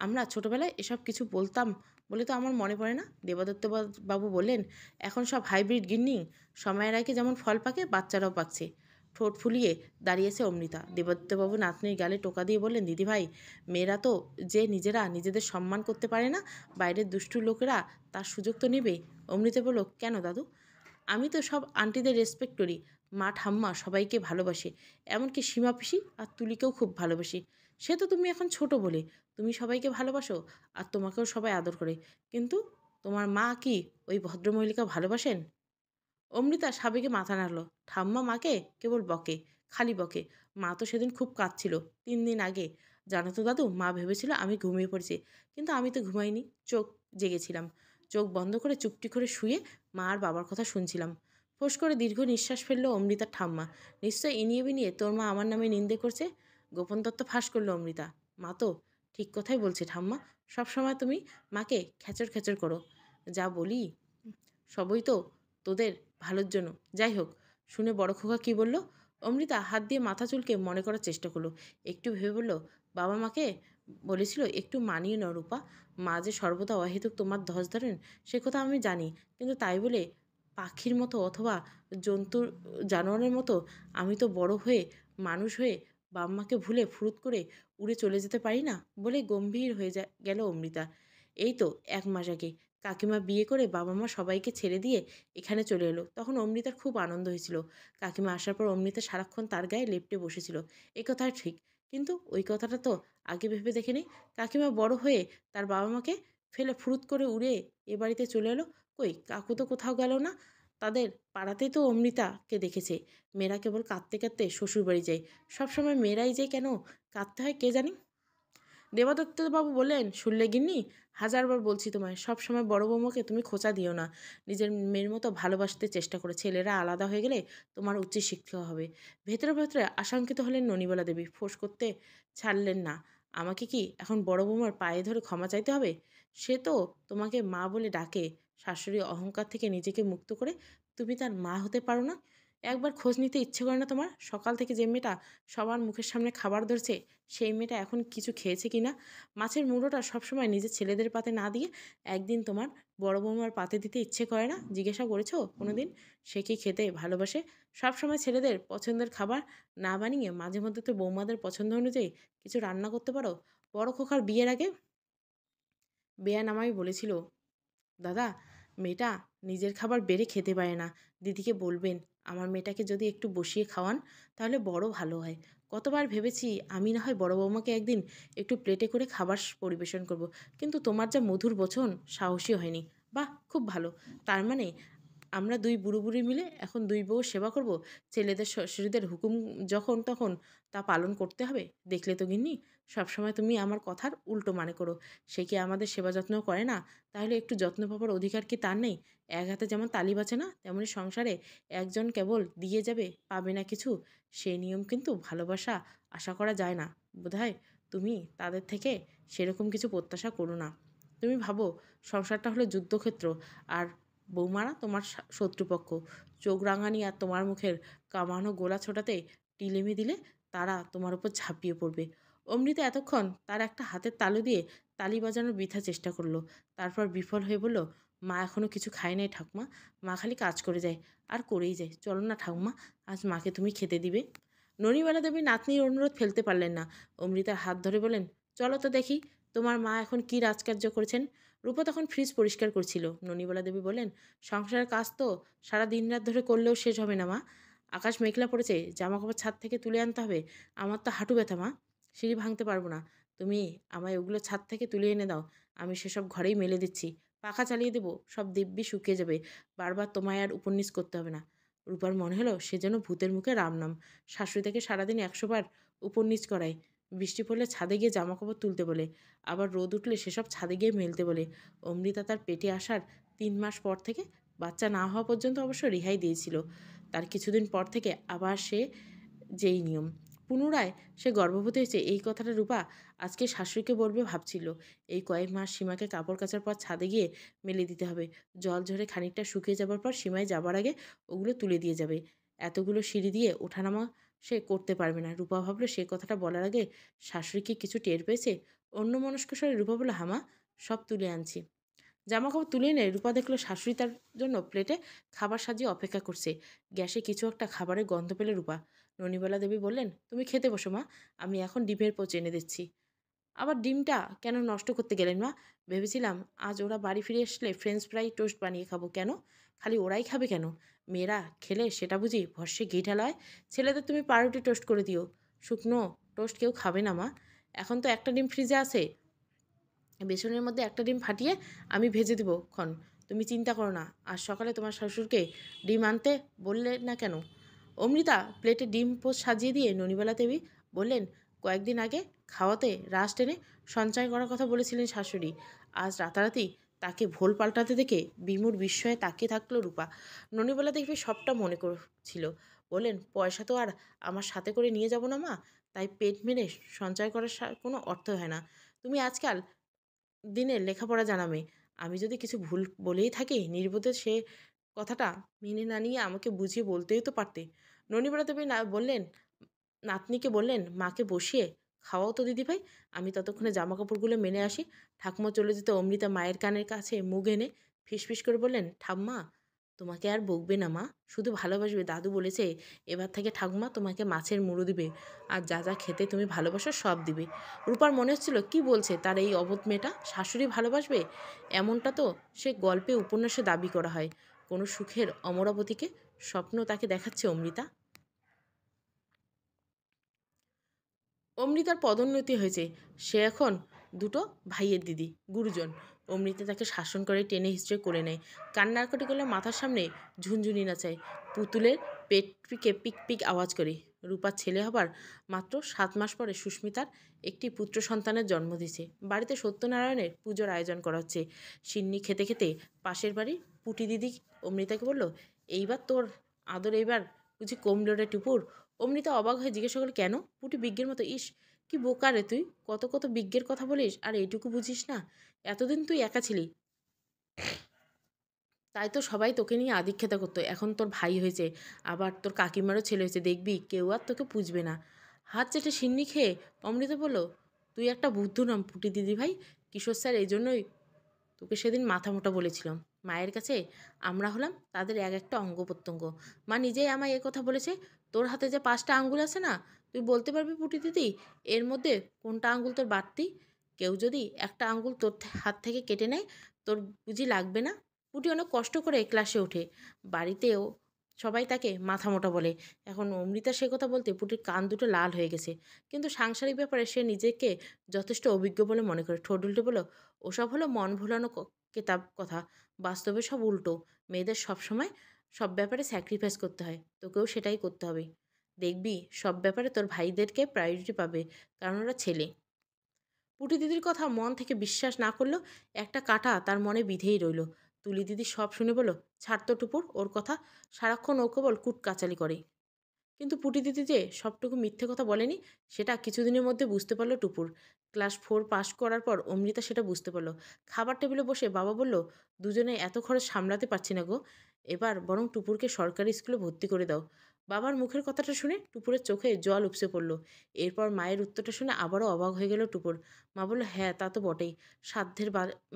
আমরা ছোটবেলায় এসব কিছু বলতাম বলে তো আমার মনে পড়ে না। দেবদত্ত বাবু বললেন, এখন সব হাইব্রিড গিন্নি, সময়ের আগে যেমন ফল পাকে বাচ্চারাও পাকছে। ঠোঁট ফুলিয়ে দাঁড়িয়েছে অমৃতা। দেবদত্তবাবু নাতনির গালে টোকা দিয়ে বললেন, দিদিভাই, মেয়েরা তো যে নিজেরা নিজেদের সম্মান করতে পারে না, বাইরের দুষ্টু লোকেরা তার সুযোগ তো নেবে। অমৃতা বলল, কেন দাদু? আমি তো সব আন্টিদের রেসপেক্ট করি। মা ঠাম্মা সবাইকে ভালোবাসে, এমনকি সীমা পিসি আর তুলিকেও খুব ভালোবাসি। সে তো তুমি এখন ছোট বলে তুমি সবাইকে ভালোবাসো, আর তোমাকেও সবাই আদর করে। কিন্তু তোমার মা কি ওই ভদ্রমহিলাকে ভালোবাসেন? অমৃতা সাবেগে মাথা নাড়ল। ঠাম্মা মাকে কেবল বকে, খালি বকে। মা তো সেদিন খুব কাঁদছিল, 3 দিন আগে। জানো তো দাদু, মা ভেবেছিল আমি ঘুমিয়ে পড়েছি, কিন্তু আমি তো ঘুমাইনি, চোখ জেগেছিলাম। চোখ বন্ধ করে চুপটি করে শুয়ে মা আর বাবার কথা শুনছিলাম। ফোঁস করে দীর্ঘ নিঃশ্বাস ফেললো অমৃতার ঠাম্মা। নিশ্চয় ইনিয়ে বিনিয়ে তোর মা আমার নামে নিন্দে করছে। গোপন তত্ত্ব ফাঁস করলো অমৃতা। মা তো ঠিক কথাই বলছে ঠাম্মা, সবসময় তুমি মাকে খেচর খেচর করো। যা বলি সবই তো তোদের ভালোর জন্য। যাই হোক, শুনে বড় খোকা কি বলল? অমৃতা হাত দিয়ে মাথা চুলকে মনে করার চেষ্টা করলো। একটু ভেবে বলল, বাবা মাকে বলেছিল একটু মানিয়ে নাও রূপা। মা যে সর্বদা অহেতুক তোমার ধস ধরেন সে কথা আমি জানি, কিন্তু তাই বলে পাখির মতো অথবা জন্তুর জানোয়ারের মতো আমি তো বড় হয়ে মানুষ হয়ে বাবা মাকে ভুলে ফুরুত করে উড়ে চলে যেতে পারি না বলে গম্ভীর হয়ে গেল অমৃতা। এই তো 1 মাস আগে কাকিমা বিয়ে করে বাবা মা সবাইকে ছেড়ে দিয়ে এখানে চলে এলো। তখন অমৃতার খুব আনন্দ হয়েছিল। কাকিমা আসার পর অমৃতা সারাক্ষণ তার গায়ে লেপ্টে বসেছিল। এই কথা ঠিক, কিন্তু ওই কথাটা তো আগে ভেবে দেখেনি। কাকিমা বড় হয়ে তার বাবা মাকে ফেলে ফুরুত করে উড়ে এ বাড়িতে চলে এলো। কই কাকু তো কোথাও গেল না। তাদের পাড়াতেই তো অমৃতাকে দেখেছে। মেয়েরা কেবল কাঁদতে কাঁদতে শ্বশুরবাড়ি যায়। সবসময় মেয়েরাই যে কেন কাঁদতে হয় কে জানি। দেবদত্তবাবু বললেন, শুনলে গিন্নি, হাজারবার বলছি তোমায় সবসময় বড় বৌমাকে তুমি খোঁচা দিও না। নিজের মেয়ের মতো ভালোবাসতে চেষ্টা করে। ছেলেরা আলাদা হয়ে গেলে তোমার উচ্চশিক্ষা হবে। ভেতরে ভেতরে আশঙ্কিত হলেন ননিবালা দেবী। ফোঁস করতে ছাড়লেন না, আমাকে কি এখন বড় বৌমার পায়ে ধরে ক্ষমা চাইতে হবে? সে তো তোমাকে মা বলে ডাকে। শাশুড়ি অহংকার থেকে নিজেকে মুক্ত করে তুমি তার মা হতে পারো না? একবার খোঁজ নিতে ইচ্ছে করে না তোমার? সকাল থেকে যে মেয়েটা সবার মুখের সামনে খাবার ধরছে সেই মেয়েটা এখন কিছু খেয়েছে কিনা? মাছের মুড়োটা সবসময় নিজের ছেলেদের পাতে না দিয়ে একদিন তোমার বড় বৌমার পাতে দিতে ইচ্ছে করে না? জিজ্ঞাসা করেছো কোনোদিন সে কি খেতে ভালোবাসে? সবসময় ছেলেদের পছন্দের খাবার না বানিয়ে মাঝে মধ্যে তো বৌমাদের পছন্দ অনুযায়ী কিছু রান্না করতে পারো। বড় খোকার বিয়ের আগে বেয়ান আমায় বলেছিল, দাদা, মেয়েটা নিজের খাবার বেড়ে খেতে পারে না। দিদিকে বলবেন আমার মেয়েটাকে যদি একটু বসিয়ে খাওয়ান তাহলে বড় ভালো হয়। কতবার ভেবেছি আমি না হয় বড় বৌমাকে একদিন একটু প্লেটে করে খাবার পরিবেশন করব, কিন্তু তোমার যা মধুর বচন সাহসী হয়নি। বাহ, খুব ভালো। তার মানে আমরা দুই বুড়ো বুড়ি মিলে এখন দুই বউ সেবা করব? ছেলেদের শ্বশুরদের হুকুম যখন তখন তা পালন করতে হবে। দেখলে তো গিন্নি, সবসময় তুমি আমার কথার উল্টো মানে করো। সে কি আমাদের সেবা যত্ন করে না? তাহলে একটু যত্ন পাবার অধিকার কি তার নেই? এক হাতে যেমন তালি বাজে না, তেমনি সংসারে একজন কেবল দিয়ে যাবে পাবে না কিছু, সেই নিয়ম কিন্তু ভালোবাসা আশা করা যায় না। বোধহয় তুমি তাদের থেকে সেরকম কিছু প্রত্যাশা করো না। তুমি ভাবো সংসারটা হলো যুদ্ধক্ষেত্র, আর বৌমারা তোমার শত্রুপক্ষ। চোখ রাঙানি আর তোমার মুখের কামানো গোলা ছোটাতে টিলেমি দিলে তারা তোমার উপর ঝাঁপিয়ে পড়বে। অমৃতা এতক্ষণ তার একটা হাতের তালু দিয়ে তালি বাজানোর বৃথা চেষ্টা করলো। তারপর বিফল হয়ে বলল, মা এখনও কিছু খায় নাই ঠাকুমা। মা খালি কাজ করে যায় আর করেই যায়। চলো না ঠাকুমা, আজ মাকে তুমি খেতে দিবে। ননিবালা দেবী নাতনির অনুরোধ ফেলতে পারলেন না। অমৃতার হাত ধরে বলেন, চলো তো দেখি তোমার মা এখন কী রাজকার্য করেছেন। রূপা তখন ফ্রিজ পরিষ্কার করছিল। ননিবালা দেবী বললেন, সংসারের কাজ তো সারা দিন রাত ধরে করলেও শেষ হবে না মা। আকাশ মেঘলা পড়েছে, জামা কাপড় ছাদ থেকে তুলে আনতে হবে। আমার তো হাঁটু ব্যথা মা, সিঁড়ি ভাঙতে পারবো না। তুমি আমায় ওগুলো ছাদ থেকে তুলে এনে দাও, আমি সেসব ঘরেই মেলে দিচ্ছি। পাখা চালিয়ে দেবো, সব দিব্যি শুকিয়ে যাবে। বারবার তোমায় আর উপন্যাস করতে হবে না। রূপার মনে হলো সে যেন ভূতের মুখে রাম নাম। শাশুড়ি থেকে সারাদিন 100 বার উপন্যাস করায়। বৃষ্টি পড়লে ছাদে গিয়ে জামাকাপড় তুলতে বলে, আবার রোদ উঠলে সেসব ছাদে গিয়ে মেলতে বলে। অমৃতা তার পেটে আসার 3 মাস পর থেকে, বাচ্চা না হওয়া পর্যন্ত অবশ্য রেহাই দিয়েছিল, তার কিছুদিন পর থেকে আবার সে যেই নিয়ম। পুনরায় সে গর্ভবতী হয়েছে এই কথাটা রূপা আজকে শাশুড়িকে বলবে ভাবছিল। এই কয়েক মাস সীমাকে কাপড় কাচার পর ছাদে গিয়ে মেলে দিতে হবে। জল ঝরে খানিকটা শুকিয়ে যাবার পর সীমায় যাবার আগে ওগুলো তুলে দিয়ে যাবে। এতগুলো সিঁড়ি দিয়ে ওঠানামা সে করতে পারবে না। রূপা ভাবলো সে কথাটা বলার আগে শাশুড়ি কি কিছু টের পেয়েছে। অন্যমনস্ক স্বরে রূপা বলল, হামা, সব তুলে আনছি। জামাকাপড় তুলে এনে রূপা দেখলো শাশুড়ি তার জন্য প্লেটে খাবার সাজিয়ে অপেক্ষা করছে। গ্যাসে কিছু একটা খাবারের গন্ধ পেলে রূপা। ননিবালা দেবী বললেন, তুমি খেতে বসো মা, আমি এখন ডিমের পোচ এনে দিচ্ছি। আবার ডিমটা কেন নষ্ট করতে গেলেন মা? ভেবেছিলাম আজ ওরা বাড়ি ফিরে আসলে ফ্রেঞ্চ ফ্রাই টোস্ট বানিয়ে খাবো। কেন? খালি ওরাই খাবে কেন? মেয়েরা খেলে সেটা বুঝি ভস্যে ঘি ঢালা হয়? ছেলেদের তুমি পাউরুটি টোস্ট করে দিও। শুকনো টোস্ট কেউ খাবে না মা। এখন তো একটা ডিম ফ্রিজে আছে, বেসনের মধ্যে একটা ডিম ফাটিয়ে আমি ভেজে দেবো ক্ষণ। তুমি চিন্তা করো না। আজ সকালে তোমার শ্বশুরকে ডিম আনতে বললে না কেন? অমৃতা প্লেটে ডিম পোচ সাজিয়ে দিয়ে ননিবালা দেবী বললেন, কয়েকদিন আগে খাওয়াতে রাশ টেনে সঞ্চয় করার কথা বলেছিলেন শাশুড়ি। আজ রাতারাতি তাকে ভোল পাল্টাতে দেখে বিমূঢ় বিস্ময়ে তাকিয়ে থাকলো রূপা। ননিবালা দেবী সবটা মনে করছিল। বললেন, পয়সা তো আর আমার সাথে করে নিয়ে যাব না মা, তাই পেট মেরে সঞ্চয় করার কোনো অর্থ হয় না। তুমি আজকাল দিনের লেখাপড়া জানা মেয়ে। আমি যদি কিছু ভুল বলেই থাকি নির্বোধে সে কথাটা মেনে না নিয়ে আমাকে বুঝিয়ে বলতেই তো পারতে। ননিবালা দেবী বললেন, নাতনিকে বললেন, মাকে বসিয়ে খাওয়াও তো দিদিভাই। আমি ততক্ষণে জামাকাপড়গুলো মেলে আসি। ঠাকুমা চলে যেতে অমৃতা মায়ের কানের কাছে মুখ এনে ফিসফিস করে বললেন, ঠাম্মা তোমাকে আর বকবে না মা, শুধু ভালোবাসবে। দাদু বলেছে এবার থেকে ঠাকুমা তোমাকে মাছের মুড়ো দিবে, আর যা যা খেতে তুমি ভালোবাসো সব দিবে। রূপার মনে হচ্ছিল কি বলছে তার এই অবোধ মেয়েটা, শাশুড়ি ভালোবাসবে? এমনটা তো সে গল্পে উপন্যাসে দাবি করা হয়। কোনো সুখের অমরাবতীকে স্বপ্ন তাকে দেখাচ্ছে অমৃতা। অমৃতার পদোন্নতি হয়েছে, সে এখন দুটো ভাইয়ের দিদি, গুরুজন। অমৃতা তাকে শাসন করে টেনে হিচড়ে করে নেয়, কান্নাকাটি করলে মাথার সামনে ঝুনঝুনি নাচায়, পুতুলের পেট পিকে পিক পিক আওয়াজ করে। রূপার ছেলে হবার মাত্র 7 মাস পরে সুস্মিতার একটি পুত্র সন্তানের জন্ম দিয়েছে। বাড়িতে সত্যনারায়ণের পুজোর আয়োজন করা হচ্ছে। সিন্নি খেতে খেতে পাশের বাড়ির পুটি দিদি অমৃতাকে বলল, এইবার তোর আদর এইবার বুঝি কমলো রে টুপুর? অমৃতা অবাক হয়ে জিজ্ঞাসা করল, কেন? পুটি বিজ্ঞের মতো, ইস কি বোকা রে তুই, কত কত বিজ্ঞের কথা বলিস আর এইটুকু বুঝিস না? এতদিন তুই একা ছিলি, তাই তো সবাই তোকে নিয়ে আদিক্ষেতা করতো। এখন তোর ভাই হয়েছে, আবার তোর কাকিমারও ছেলে হয়েছে, দেখবি কেউ আর তোকে পুজবে না। হাত চেটে সিন্নি খেয়ে অমৃতা বলল, তুই একটা বুদ্ধু নাম পুটি দিদি ভাই। কিশোর স্যার এই জন্যই তোকে সেদিন মাথা মোটা বলেছিলাম। মায়ের কাছে আমরা হলাম তাদের এক একটা অঙ্গ প্রত্যঙ্গ। মা নিজেই আমায় কথা বলেছে, তোর হাতে যে 5টা আঙ্গুল আছে না, তুই বলতে পারবি পুটি দিদি এর মধ্যে কোনটা আঙ্গুল তোর বাড়তি? কেউ যদি একটা আঙ্গুল তোর হাত থেকে কেটে নেয়, তোর বুঝি লাগবে না? পুটি অনেক কষ্ট করে ক্লাসে ওঠে, বাড়িতেও সবাই তাকে মাথা মোটা বলে। এখন অমৃতা সে কথা বলতে পুটির কান দুটো লাল হয়ে গেছে, কিন্তু সাংসারিক ব্যাপারে সে নিজেকে যথেষ্ট অভিজ্ঞ বলে মনে করে। ঠোঁট উল্টে বলল, ওসব হলো মন ভোলানো কেতাব কথা, বাস্তবে সব উল্টো। মেয়েদের সবসময় সব ব্যাপারে স্যাক্রিফাইস করতে হয়, তোকেও সেটাই করতে হবে। দেখবি সব ব্যাপারে তোর ভাইদেরকে প্রায়োরিটি পাবে, কারণ ওরা ছেলে। পুটি দিদির কথা মন থেকে বিশ্বাস না করলেও একটা কাঁটা তার মনে বিধেই রইল। তুলি দিদি সব শুনে বলল, ছাড় তো টুপুর ওর কথা, সারাক্ষণ ও কেবল কুটকাচালি করে। কিন্তু পুটি দিদি যে সবটুকু মিথ্যে কথা বলেনি সেটা কিছুদিনের মধ্যে বুঝতে পারলো টুপুর। ক্লাস 4 পাশ করার পর অমৃতা সেটা বুঝতে পারলো। খাবার টেবিলে বসে বাবা বলল, দুজনে এত খরচ সামলাতে পারছি না গো, এবার বরং টুপুরকে সরকারি স্কুলে ভর্তি করে দাও। বাবার মুখের কথাটা শুনে টুপুরের চোখে জল উপসে পড়ল। এরপর মায়ের উত্তরটা শুনে আবারও অবাক হয়ে গেল টুপুর। মা বলল, হ্যাঁ তা তো বটেই, সাধ্যের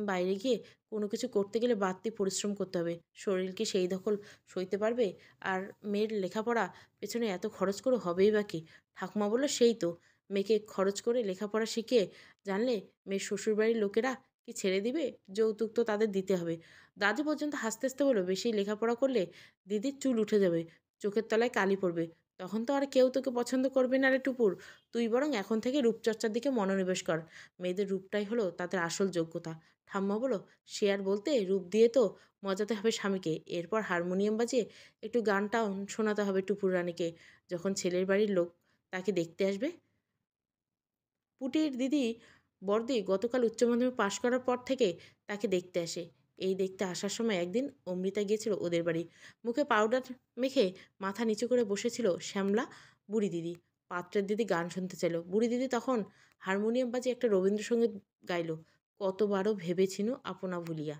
বাইরে গিয়ে কোনো কিছু করতে গেলে বাড়তি পরিশ্রম করতে হবে। শরীর কি সেই দখল সইতে পারবে? আর মেয়ের লেখাপড়া পেছনে এত খরচ করে হবেই বা কি? ঠাকুমা বলল, সেই তো, মেয়েকে খরচ করে লেখাপড়া শিখিয়ে জানলে মেয়ের শ্বশুরবাড়ির লোকেরা কি ছেড়ে দিবে? যৌতুক তো তাদের দিতে হবে। দাদু পর্যন্ত হাসতে হাসতে বলল, বেশি লেখাপড়া করলে দিদির চুল উঠে যাবে, চোখের তলায় কালি পড়বে, তখন তো আর কেউ তোকে পছন্দ করবে না রে টুপুর। তুই বরং এখন থেকে রূপচর্চার দিকে মনোনিবেশ কর, মেয়েদের রূপটাই হলো তাদের আসল যোগ্যতা। ঠাম্মা বলো, সে আর বলতে, রূপ দিয়ে তো মজাতে হবে স্বামীকে, এরপর হারমোনিয়াম বাজিয়ে একটু গানটাও শোনাতে হবে টুপুর রানীকে, যখন ছেলের বাড়ির লোক তাকে দেখতে আসবে। পুটির দিদি বড়দি গতকাল উচ্চ মাধ্যমিক পাশ করার পর থেকে তাকে দেখতে আসে। এই দেখতে আসার সময় একদিন অমৃতা গিয়েছিল ওদের বাড়ি। মুখে পাউডার মেখে মাথা নিচু করে বসেছিল শ্যামলা বুড়ি দিদি। পাত্রের দিদি গান শুনতে চাইল, বুড়ি দিদি তখন হারমোনিয়াম বাজিয়ে একটা রবীন্দ্রসঙ্গীত গাইল, কতবারও ভেবেছিনু আপনা ভুলিয়া।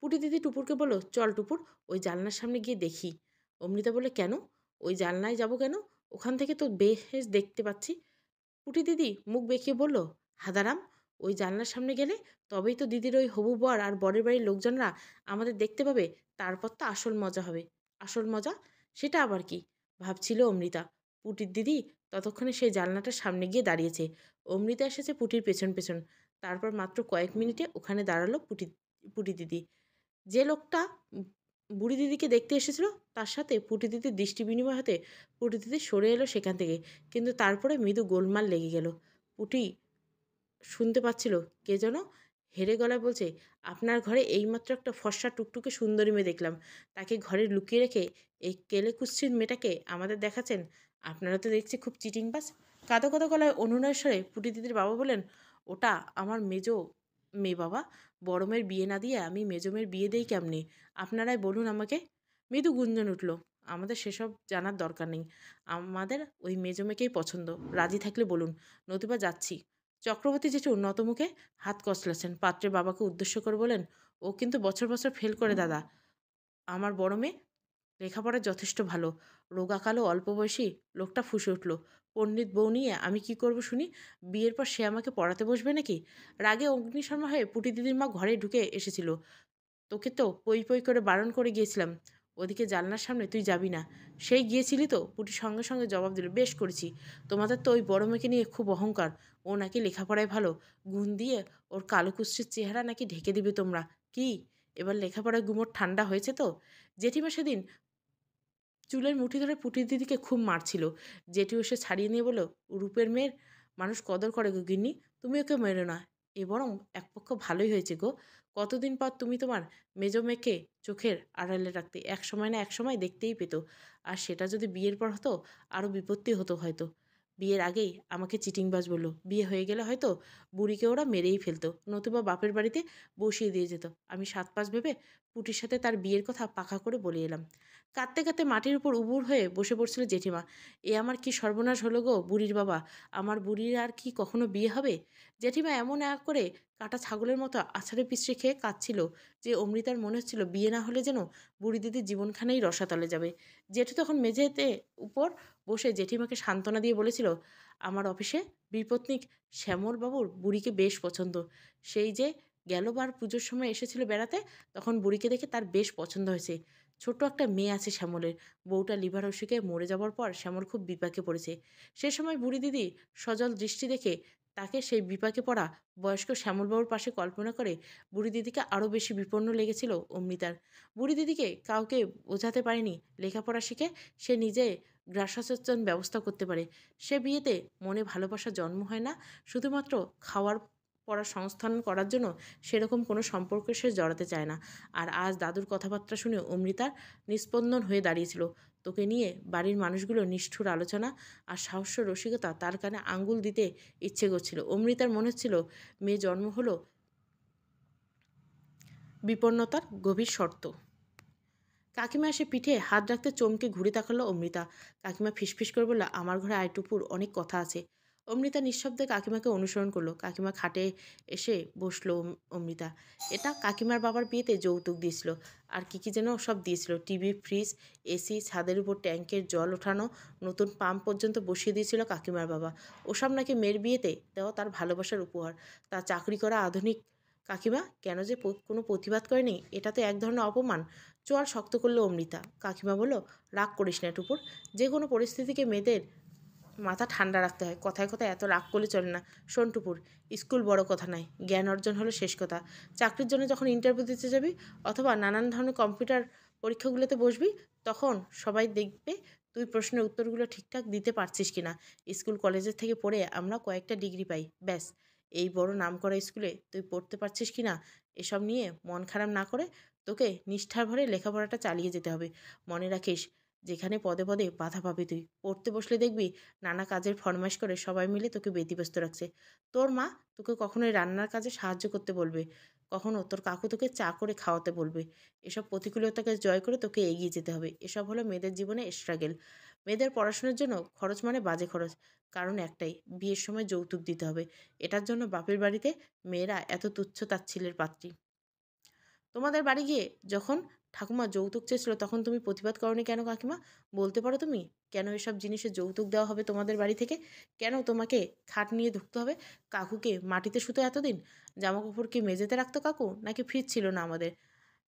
পুটি দিদি টুপুরকে বলল, চল টুপুর ওই জানলার সামনে গিয়ে দেখি। অমৃতা বলে, কেন? ওই জানলায় যাব কেন? ওখান থেকে তো বেশ দেখতে পাচ্ছি। পুটি দিদি মুখ বেঁকিয়ে বলল, হাদারাম, ওই জানলার সামনে গেলে তবেই তো দিদির ওই হবু বর আর বরের বাড়ির লোকজনরা আমাদের দেখতে পাবে, তারপর তো আসল মজা হবে। আসল মজা? সেটা আবার কি? ভাবছিল অমৃতা। পুটির দিদি ততক্ষণে সেই জানলাটার সামনে গিয়ে দাঁড়িয়েছে। অমৃতা এসেছে পুটির পেছন পেছন। তারপর মাত্র কয়েক মিনিটে ওখানে দাঁড়ালো পুটি পুটি দিদি। যে লোকটা বুড়ি দিদিকে দেখতে এসেছিল তার সাথে পুটি দিদির দৃষ্টি বিনিময় হতে পুটি দিদি সরে এলো সেখান থেকে, কিন্তু তারপরে মৃদু গোলমাল লেগে গেল। পুটি শুনতে পাচ্ছিল কে যেন হেরে গলায় বলছে, আপনার ঘরে এইমাত্র একটা ফর্সা টুকটুকে সুন্দরী মেয়ে দেখলাম, তাকে ঘরে লুকিয়ে রেখে এই কেলে কুৎসিত মেয়েটাকে আমাদের দেখাচ্ছেন, আপনারা তো দেখছি খুব চিটিংবাজ। কাঁদো কাঁদো গলায় অনুনয় স্বরে পুটি দিদির বাবা বলেন, ওটা আমার মেজো মেয়ে বাবা, বড় মেয়ের বিয়ে না দিয়ে আমি মেজো মেয়ের বিয়ে দেই কেমনে? আপনারাই বলুন আমাকে। মৃদু গুঞ্জন উঠল, আমাদের সেসব জানার দরকার নেই, আমাদের ওই মেজো মেয়েকেই পছন্দ, রাজি থাকলে বলুন, নতুবা যাচ্ছি। চক্রবর্তী জেঠু নতমুখে হাত কচলাচ্ছেন। পাত্রের বাবাকে উদ্দেশ্য করে বলেন, ও কিন্তু বছর বছর ফেল করে দাদা। আমার বড় মেয়ে লেখাপড়ায় যথেষ্ট ভালো। রোগা কালো অল্প বয়সী লোকটা ফুঁসে উঠল, পণ্ডিত বউ নিয়ে আমি কি করব শুনি? বিয়ের পর সে আমাকে পড়াতে বসবে নাকি? রাগে অগ্নিশর্মা হয়ে পুটি দিদির মা ঘরে ঢুকে এসেছিল। তোকে তো পই পই করে বারণ করে গিয়েছিলাম, ওদিকে জানলার সামনে তুই যাবি না। সেই গিয়েছিলি তো? পুটি সঙ্গে সঙ্গে জবাব দিল, বেশ করেছি। তোমাদের তো ওই বড় মেয়েকে নিয়ে খুব অহংকার। ও নাকি লেখাপড়ায় ভালো, গুণ দিয়ে ওর কালো কুৎসিত চেহারা নাকি ঢেকে দিবে তোমরা। কি এবার লেখাপড়ায় গুমোট ঠান্ডা হয়েছে তো? জেঠিমা সেদিন চুলের মুঠি ধরে পুটি দিদিকে খুব মারছিল। জেঠু এসে ছাড়িয়ে নিয়ে বলল, রূপের মেয়ের মানুষ কদর করে গো গিন্নি, তুমি ওকে মেরো না। এ বরং একপক্ষ ভালোই হয়েছে গো। কতদিন পর তুমি তোমার মেজো মেয়েকে চোখের আড়ালে রাখতে, এক সময় না এক সময় দেখতেই পেতো। আর সেটা যদি বিয়ের পর হতো, আরও বিপত্তি হতো হয়তো। বিয়ের আগেই আমাকে চিটিংবাজ বলল, বিয়ে হয়ে গেলে হয়তো বুড়িকে ওরা মেরেই ফেলতো, নতুবা বাপের বাড়িতে বসিয়ে দিয়ে যেত। আমি 7-5 ভেবে পুটির সাথে তার বিয়ের কথা পাকা করে বলে এলাম। কাঁদতে কাঁদতে মাটির উপর উবুর হয়ে বসে পড়ছিল জেঠিমা। এ আমার কি সর্বনাশ হলো গো বুড়ির বাবা! আমার বুড়ির আর কি কখনো বিয়ে হবে? জেঠিমা এমন এক করে কাটা ছাগলের মতো আছাড়ে পিছড়ে খেয়ে কাঁদছিল যে অমৃতার মনে হচ্ছিল বিয়ে না হলে যেন বুড়ি দিদির জীবনখানেই রসাতলে যাবে। জেঠু তখন মেঝেতে উপর বসে জেঠিমাকে সান্ত্বনা দিয়ে বলেছিল, আমার অফিসে বিপত্নিক শ্যামলবাবুর বুড়িকে বেশ পছন্দ। সেই যে গেলবার পুজোর সময় এসেছিল বেড়াতে, তখন বুড়িকে দেখে তার বেশ পছন্দ হয়েছে। ছোট্ট একটা মেয়ে আছে শ্যামলের। বউটা লিভার অসুখে মরে যাবার পর শ্যামল খুব বিপাকে পড়েছে। সে সময় বুড়ি দিদি সজল দৃষ্টি দেখে তাকে সেই বিপাকে পড়া বয়স্ক শ্যামলবাবুর পাশে কল্পনা করে বুড়ি দিদিকে আরও বেশি বিপন্ন লেগেছিল অমৃতার। বুড়ি দিদিকে কাউকে বোঝাতে পারেনি লেখাপড়া শিখে সে নিজে গ্রাসাসেচন ব্যবস্থা করতে পারে। সে বিয়েতে মনে ভালোবাসা জন্ম হয় না, শুধুমাত্র খাওয়ার পড়ার সংস্থান করার জন্য সেরকম কোনো সম্পর্কে সে জড়াতে চায় না। আর আজ দাদুর কথাবার্তা শুনে অমৃতার নিস্পন্দন হয়ে দাঁড়িয়েছিল। তোকে নিয়ে বাড়ির মানুষগুলোর নিষ্ঠুর আলোচনা আর সাহস্য রসিকতা তার কানে আঙ্গুল দিতে ইচ্ছে করছিল। অমৃতার মনে হচ্ছিল মেয়ে জন্ম হলো বিপন্নতার গভীর শর্ত। কাকিমা এসে পিঠে হাত রাখতে চমকে ঘুরে তাকালো অমৃতা। কাকিমা ফিসফিস করে বলল, আমার ঘরে আইটুপুর অনেক কথা আছে। অমৃতা নিঃশব্দে কাকিমাকে অনুসরণ করলো। কাকিমা খাটে এসে বসলো অমৃতা। এটা কাকিমার বাবার বিয়েতে যৌতুক দিয়েছিল। আর কি কি যেন সব দিয়েছিল, টিভি, ফ্রিজ, এসি, ছাদের উপর ট্যাঙ্কের জল ওঠানো, নতুন পাম্প পর্যন্ত বসিয়ে দিয়েছিল কাকিমার বাবা। ওসব নাকি মেয়ের বিয়েতে দেওয়া তার ভালোবাসার উপহার। তার চাকরি করা আধুনিক কাকিমা কেন যে কোনো প্রতিবাদ করেনি, এটা তো এক ধরনের অপমান। চোয়াল শক্ত করলো অমৃতা। কাকিমা বলল, রাগ করিস না টুপুর। যে কোনো পরিস্থিতিকে মেয়েদের মাথা ঠান্ডা রাখতে হয়, কথায় কথায় এত রাগ করলে চলে না। শোন টুপুর, স্কুল বড় কথা নয়, জ্ঞান অর্জন হলো শেষ কথা। চাকরির জন্য যখন ইন্টারভিউ দিতে যাবি অথবা নানান ধরনের কম্পিউটার পরীক্ষাগুলোতে বসবি, তখন সবাই দেখবে তুই প্রশ্নের উত্তরগুলো ঠিকঠাক দিতে পারছিস কিনা। স্কুল কলেজের থেকে পড়ে আমরা কয়েকটা ডিগ্রি পাই, ব্যাস। এই বড় নামকরা স্কুলে তুই পড়তে পারছিস কিনা এসব নিয়ে মন খারাপ না করে তোকে নিষ্ঠার ভরে লেখাপড়াটা চালিয়ে যেতে হবে। মনে রাখিস, যেখানে পদে পদে বাধা পাবি তুই। পড়তে বসলে দেখবি নানা কাজের ফরমাইশ করে সবাই মিলে তোকে ব্যতিব্যস্ত রাখছে। তোর মা তোকে কখনোই রান্নার কাজে সাহায্য করতে বলবে, কখনো তোর কাকু তোকে চা করে খাওয়াতে বলবে। এসব প্রতিকূলতাকে জয় করে তোকে এগিয়ে যেতে হবে। এসব হলো মেয়েদের জীবনে স্ট্রাগেল। মেয়েদের পড়াশোনার জন্য খরচ মানে বাজে খরচ। কারণ একটাই, বিয়ের সময় যৌতুক দিতে হবে। এটার জন্য বাপের বাড়িতে মেয়েরা এত তুচ্ছ তাচ্ছিল্যের পাত্রী। তোমাদের বাড়ি গিয়ে যখন ঠাকুমা যৌতুক চেয়েছিল তখন তুমি প্রতিবাদ করনি কেন কাকিমা? বলতে পারো তুমি? কেন এসব জিনিসে যৌতুক দেওয়া হবে তোমাদের বাড়ি থেকে? কেন তোমাকে খাট নিয়ে ঢুকতে হবে? কাকুকে মাটিতে শুতো এতদিন? জামাকাপড় কি মেঝেতে রাখতো কাকু, নাকি ফ্রিজ ছিল না আমাদের?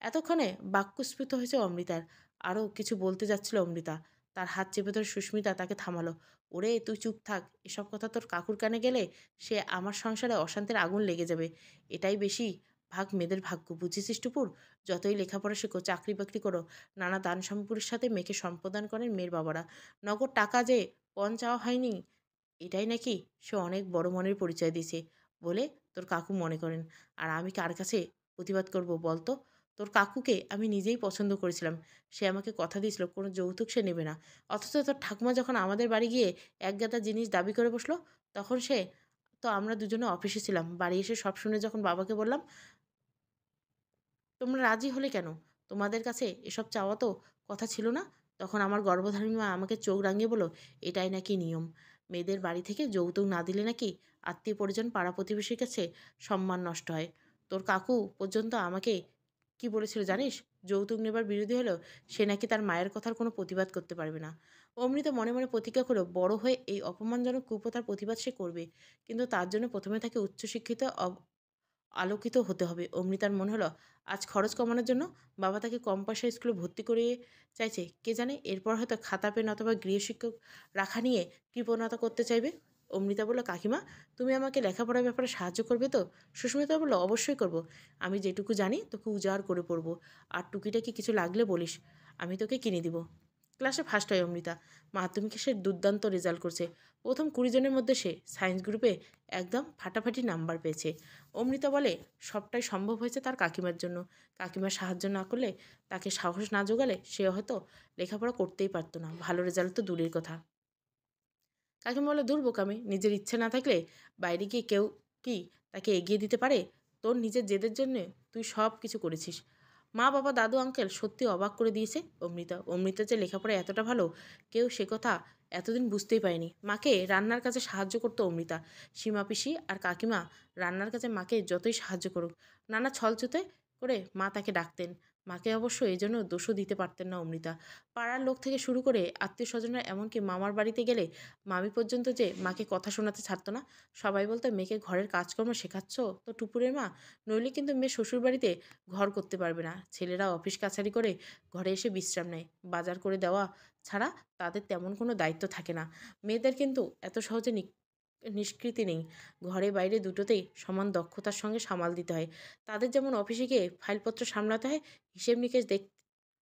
এতক্ষণে বাক্যস্ফীত হয়েছে অমৃতার। আরও কিছু বলতে যাচ্ছিল অমৃতা, তার হাত চেপে ধরে সুস্মিতা তাকে থামালো। ওরে তুই চুপ থাক, এসব কথা তোর কাকুর কানে গেলে সে আমার সংসারে অশান্তির আগুন লেগে যাবে। এটাই বেশি ভাগ মেয়েদের ভাগ্য, বুঝেছিস টুপুর? যতই লেখাপড়া শেখো, চাকরি বাকরি করো, নানা দান সম্পদের সাথে মেয়েকে সম্প্রদান করেন মেয়ের বাবারা। নগদ টাকা যে পণ চাওয়া হয়নি, এটাই নাকি সে অনেক বড় মনের পরিচয় দিয়েছে বলে তোর কাকু মনে করেন। আর আমি কার কাছে প্রতিবাদ করব বলতো? তোর কাকুকে আমি নিজেই পছন্দ করেছিলাম। সে আমাকে কথা দিয়েছিল কোনো যৌতুক সে নেবে না। অথচ তোর ঠাকুমা যখন আমাদের বাড়ি গিয়ে একগাদা জিনিস দাবি করে বসলো, তখন সে তো আমরা দুজনে অফিসে ছিলাম। বাড়ি এসে সব শুনে যখন বাবাকে বললাম, তোমরা রাজি হলে কেন? তোমাদের কাছে এসব চাওয়া তো কথা ছিল না। তখন আমার গর্ভধারিণী মা আমাকে চোখ রাঙিয়ে বলল, এটাই নাকি নিয়ম। মেয়েদের বাড়ি থেকে যৌতুক না দিলে নাকি আত্মীয় পরিজন পাড়া প্রতিবেশীর কাছে সম্মান নষ্ট হয়। তোর কাকু পর্যন্ত আমাকে কি বলেছিল জানিস? যৌতুক নেবার বিরোধী হলেও সে নাকি তার মায়ের কথার কোনো প্রতিবাদ করতে পারবে না। অমৃতা মনে মনে প্রতিজ্ঞা করলো বড় হয়ে এই অপমানজনক কুপ্রথার প্রতিবাদ সে করবে, কিন্তু তার জন্য প্রথমে তাকে উচ্চশিক্ষিত আলোকিত হতে হবে। অমৃতার মনে হলো আজ খরচ কমানোর জন্য বাবা তাকে কম পয়সার স্কুলে ভর্তি করিয়ে চাইছে। কে জানে এরপর হয়তো খাতা পেন অথবা গৃহশিক্ষক রাখা নিয়ে কৃপণতা করতে চাইবে। অমৃতা বলল, কাকিমা তুমি আমাকে লেখাপড়ার ব্যাপারে সাহায্য করবে তো? সুস্মিতা বলল, অবশ্যই করব। আমি যেটুকু জানি তোকে উজাড় করে পড়বো। আর টুকিটাকি কিছু লাগলে বলিস, আমি তোকে কিনে দিব। ক্লাসে ফার্স্ট হয় অমৃতা। মাধ্যমিকে সে দুর্দান্ত রেজাল্ট করছে। প্রথম 20 জনের মধ্যে সে সায়েন্স গ্রুপে একদম ফাটাফাটি নাম্বার পেয়েছে। অমৃতা বলে সবটাই সম্ভব হয়েছে তার কাকিমার জন্য। কাকিমার সাহায্য না করলে, তাকে সাহস না জোগালে সে হয়তো লেখাপড়া করতেই পারতো না। ভালো রেজাল্ট তো দূরের কথা। কাকিমা বলে, দূর বোকামে, নিজের ইচ্ছে না থাকলে বাইরে গিয়ে কেউ কি তাকে এগিয়ে দিতে পারে? তোর নিজের জেদের জন্যে তুই সব কিছু করেছিস। মা, বাবা, দাদু, আঙ্কেল সত্যি অবাক করে দিয়েছে অমৃতা যে লেখাপড়ায় এতটা ভালো, কেউ সে কথা এতদিন বুঝতেই পারেনি। মাকে রান্নার কাজে সাহায্য করতো অমৃতা। সীমা পিসি আর কাকিমা রান্নার কাজে মাকে যতই সাহায্য করুক, নানা ছলছুতে করে মা তাকে ডাকতেন। মাকে অবশ্য এই জন্য দোষও দিতে পারতেন না অমৃতা। পাড়ার লোক থেকে শুরু করে আত্মীয় স্বজনরা, এমনকি মামার বাড়িতে গেলে মামি পর্যন্ত যে মাকে কথা শোনাতে ছাড়তো না। সবাই বলতো, মেয়েকে ঘরের কাজকর্ম শেখাচ্ছ তো টুপুরের মা, নইলে কিন্তু মেয়ে শ্বশুরবাড়িতে ঘর করতে পারবে না। ছেলেরা অফিস কাছারি করে ঘরে এসে বিশ্রাম নেয়, বাজার করে দেওয়া ছাড়া তাদের তেমন কোনো দায়িত্ব থাকে না। মেয়েদের কিন্তু এত সহজে নিষ্কৃতি নেই। ঘরে বাইরে দুটোতেই সমান দক্ষতার সঙ্গে সামাল দিতে হয়। তাদের যেমন অফিসে গিয়ে ফাইলপত্র সামলাতে হয়, হিসেব নিকেশ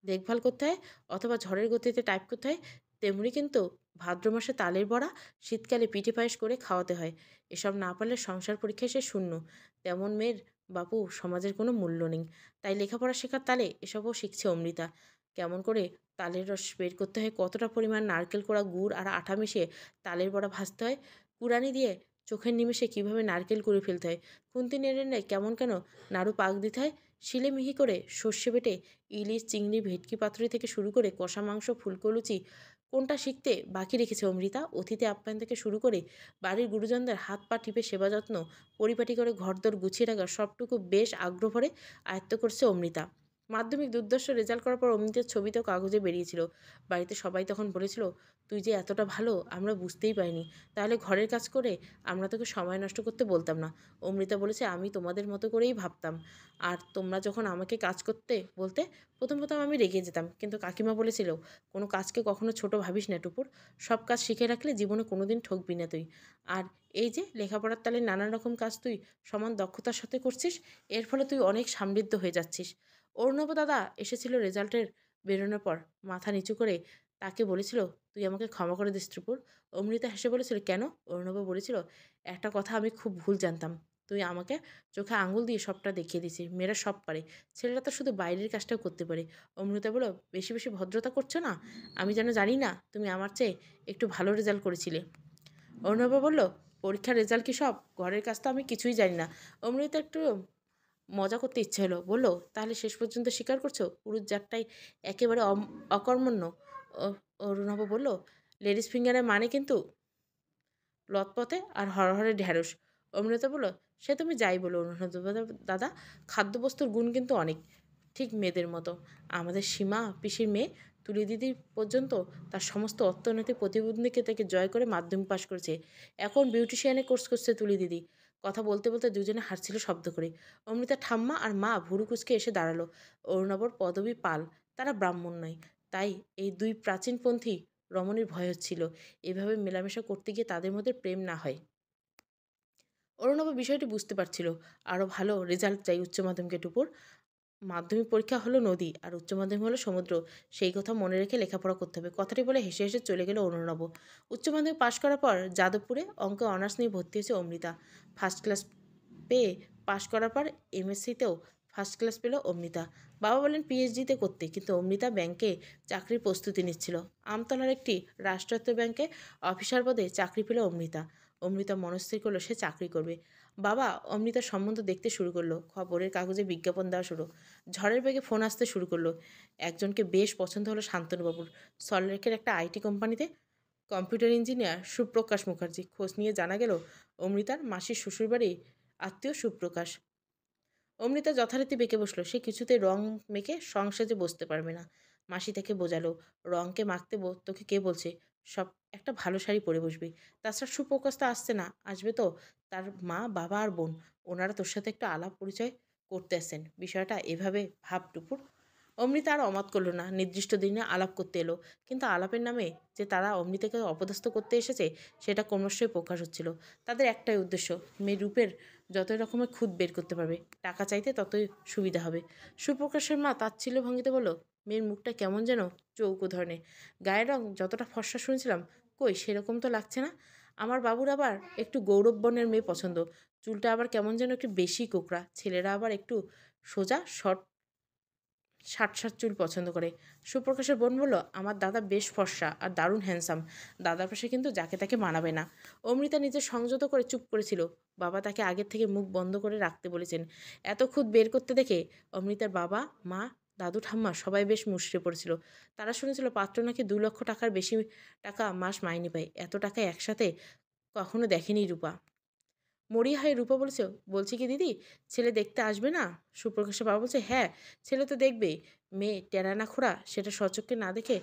দেখভাল করতে হয়, অথবা ঝড়ের গতিতে টাইপ করতে হয়, তেমনি কিন্তু ভাদ্র মাসে তালের বড়া, শীতকালে পিঠে পায়েস করে খাওয়াতে হয়। এসব না পারলে সংসার পরীক্ষায় সে শূন্য। তেমন মেয়ের বাপু সমাজের কোনো মূল্য নেই। তাই লেখাপড়া শেখার তালে এসবও শিখছে অমৃতা। কেমন করে তালের রস বের করতে হয়, কতটা পরিমাণ নারকেল কোড়া, গুড় আর আটা মিশিয়ে তালের বড়া ভাজতে হয়, কুড়ানি দিয়ে চোখের নিমেষে কীভাবে নারকেল কুড়ে ফেলতে হয়, খুন্তি নেড়ে নেড়ে কেমন কেন নাড়ু পাক দিতে হয়, শিলে মিহি করে সর্ষে বেটে ইলিশ, চিংড়ি, ভেটকি পাতুরি থেকে শুরু করে কষা মাংস, ফুলকো লুচি, কোনটা শিখতে বাকি রেখেছে অমৃতা? অতিথি আপ্যায়ন থেকে শুরু করে বাড়ির গুরুজনদের হাত পা টিপে সেবা যত্ন, পরিপাটি করে ঘরদোর গুছিয়ে রাখা, সবটুকু বেশ আগ্রহ ভরে আয়ত্ত করছে অমৃতা। মাধ্যমিক দুর্দর্শ রেজাল্ট করার পর অমৃতার ছবি তো কাগজে বেরিয়েছিল। বাড়িতে সবাই তখন বলেছিল, তুই যে এতটা ভালো আমরা বুঝতেই পারিনি। তাহলে ঘরের কাজ করে আমরা তোকে সময় নষ্ট করতে বলতাম না। অমৃতা বলেছে, আমি তোমাদের মতো করেই ভাবতাম। আর তোমরা যখন আমাকে কাজ করতে বলতে, প্রথম আমি রেগে যেতাম, কিন্তু কাকিমা বলেছিল, কোনো কাজকে কখনো ছোট ভাবিস না টুপুর। সব কাজ শিখে রাখলে জীবনে কোনোদিন ঠকবি না তুই। আর এই যে লেখাপড়ার তালে নানান রকম কাজ তুই সমান দক্ষতার সাথে করছিস, এর ফলে তুই অনেক সমৃদ্ধ হয়ে যাচ্ছিস। অর্ণব দাদা এসেছিল রেজাল্টের বেরোনোর পর, মাথা নিচু করে তাকে বলেছিল, তুই আমাকে ক্ষমা করে দিস টুপুর। অমৃতা হেসে বলেছিল, কেন? অর্ণব বলেছিল, একটা কথা আমি খুব ভুল জানতাম। তুই আমাকে চোখে আঙুল দিয়ে সবটা দেখিয়ে দিয়েছিস। মেয়েরা সব পারে, ছেলেরা তো শুধু বাইরের কাজটাও করতে পারে। অমৃতা বলল, বেশি বেশি ভদ্রতা করছো না? আমি যেন জানি না তুমি আমার চেয়ে একটু ভালো রেজাল্ট করেছিলে। অর্ণব বলল, পরীক্ষার রেজাল্ট কি সব? ঘরের কাজ তো আমি কিছুই জানি না। অমৃতা একটু মজা করতে ইচ্ছে হলো, বলল, তাহলে শেষ পর্যন্ত স্বীকার করছো পুরুষ জাতটাই একেবারে অকর্মণ্য? অরুণাভ বলল, লেডিস ফিঙ্গারের মানে কিন্তু লতপথে আর হরহরে ঢ্যাঁড়স। অমৃতা বলল, সে তুমি যাই বলো অরুণাভ দাদা, খাদ্যবস্তুর গুণ কিন্তু অনেক, ঠিক মেয়েদের মতো। আমাদের সীমা পিসির মেয়ে তুলি দিদি পর্যন্ত তার সমস্ত অর্থনৈতিক প্রতিবন্ধীকে থেকে জয় করে মাধ্যমিক পাশ করেছে। এখন বিউটিশিয়ানের কোর্স করছে তুলি দিদি। কথা বলতে বলতে দুজনে হাসছিল শব্দ করে। অমৃতা ঠাম্মা আর মা ভুরু কুচকে এসে দাঁড়ালো। অরুণাবর পদবী পাল, তারা ব্রাহ্মণ নয়। তাই এই দুই প্রাচীনপন্থী রমণীর ভয় হচ্ছিল এভাবে মেলামেশা করতে গিয়ে তাদের মধ্যে প্রেম না হয়। অরুণাব বিষয়টি বুঝতে পারছিল। আরও ভালো রেজাল্ট চাই উচ্চ মাধ্যমিকের টুপুর। মাধ্যমিক পরীক্ষা হলো নদী আর উচ্চ মাধ্যমিক হলো সমুদ্র, সেই কথা মনে রেখে লেখাপড়া করতে হবে। কথাটি বলে হেসে হেসে চলে গেল অরুণাব। উচ্চ মাধ্যমিক পাশ করার পর যাদবপুরে অঙ্কে অনার্স নিয়ে ভর্তি হয়েছে অমৃতা। ফার্স্ট ক্লাস পেয়ে পাশ করার পর এমএসসিতেও ফার্স্ট ক্লাস পেল অমৃতা। বাবা বলেন পিএইচডিতে করতে, কিন্তু অমৃতা ব্যাংকে চাকরির প্রস্তুতি নিচ্ছিল। আমতলার একটি রাষ্ট্রায়ত্ত ব্যাংকে অফিসার পদে চাকরি পেল অমৃতা। অমৃতা মনস্থির করলো সে চাকরি করবে। বাবা অমৃতার সম্বন্ধ দেখতে শুরু করলো, খবরের কাগজে বিজ্ঞাপন দেওয়া শুরু। ঝড়ের বেগে ফোন আসতে শুরু করলো। একজনকে বেশ পছন্দ হলো শান্তনুবাবুর। সল্টলেকের একটা আইটি কোম্পানিতে কম্পিউটার ইঞ্জিনিয়ার সুপ্রকাশ মুখার্জি। খোঁজ নিয়ে জানা গেল অমৃতার মাসির শ্বশুরবাড়ি আত্মীয় সুপ্রকাশ। অমৃতা যথারীতি বেঁকে বসলো। সে কিছুতে রং মেখে সংসাজে বসতে পারবে না। মাসি তাকে বোঝালো, রংকে মাখতে তোকে কে বলছে? সব একটা ভালো শাড়ি পরে বসবি। তাছাড়া সুপ্রকাশ তো আসছে না, আসবে তো তার মা, বাবা আর বোন। ওনারা তোর সাথে একটু আলাপ পরিচয় করতে আসছেন। বিষয়টা এভাবে ভাব টুকুর। অমৃতা আর অমাত করল না। নির্দিষ্ট দিনে আলাপ করতে এলো, কিন্তু আলাপের নামে যে তারা অমৃতাকে অপদস্থ করতে এসেছে সেটা ক্রমশই প্রকাশ হচ্ছিল। তাদের একটাই উদ্দেশ্য, মেয়ে রূপের যতই রকমের খুঁত বের করতে পারবে, টাকা চাইতে ততই সুবিধা হবে। সুপ্রকাশের মা তাচ্ছিল্য ভঙ্গিতে বলল, মেয়ের মুখটা কেমন যেন চৌকো ধরনের, গায়ের রং যতটা ফর্সা শুনেছিলাম, কই সেরকম তো লাগছে না। আমার বাবুর আবার একটু গৌরব বর্ণের মেয়ে পছন্দ। চুলটা আবার কেমন যেন একটু বেশি কোকড়া, ছেলেরা আবার একটু সোজা শর্ট ষাট ষাট চুল পছন্দ করে। সুপ্রকাশের বোন বলল, আমার দাদা বেশ ফর্সা আর দারুণ হ্যান্ডসাম। দাদার পাশে কিন্তু যাকে তাকে মানাবে না। অমৃতা নিজের সংযত করে চুপ করেছিল। বাবা তাকে আগের থেকে মুখ বন্ধ করে রাখতে বলেছেন। এত খুঁত বের করতে দেখে অমৃতার বাবা, মা, দাদু ঠাম্মা সবাই বেশ মুষড়ে পড়েছিল। তারা শুনেছিল পাত্র নাকি 2 লক্ষ টাকার বেশি টাকা মাস মাইনে পায়। এত টাকা একসাথে কখনো দেখেনি রূপা। মরিয়া হয়ে রূপা বলছে, বলছি কি দিদি, ছেলে দেখতে আসবে না? সুপ্রকাশের বাবা বলছে, হ্যাঁ, ছেলে তো দেখবেই। মেয়ে টেরানা খোড়া সেটা স্বচক্ষে না দেখে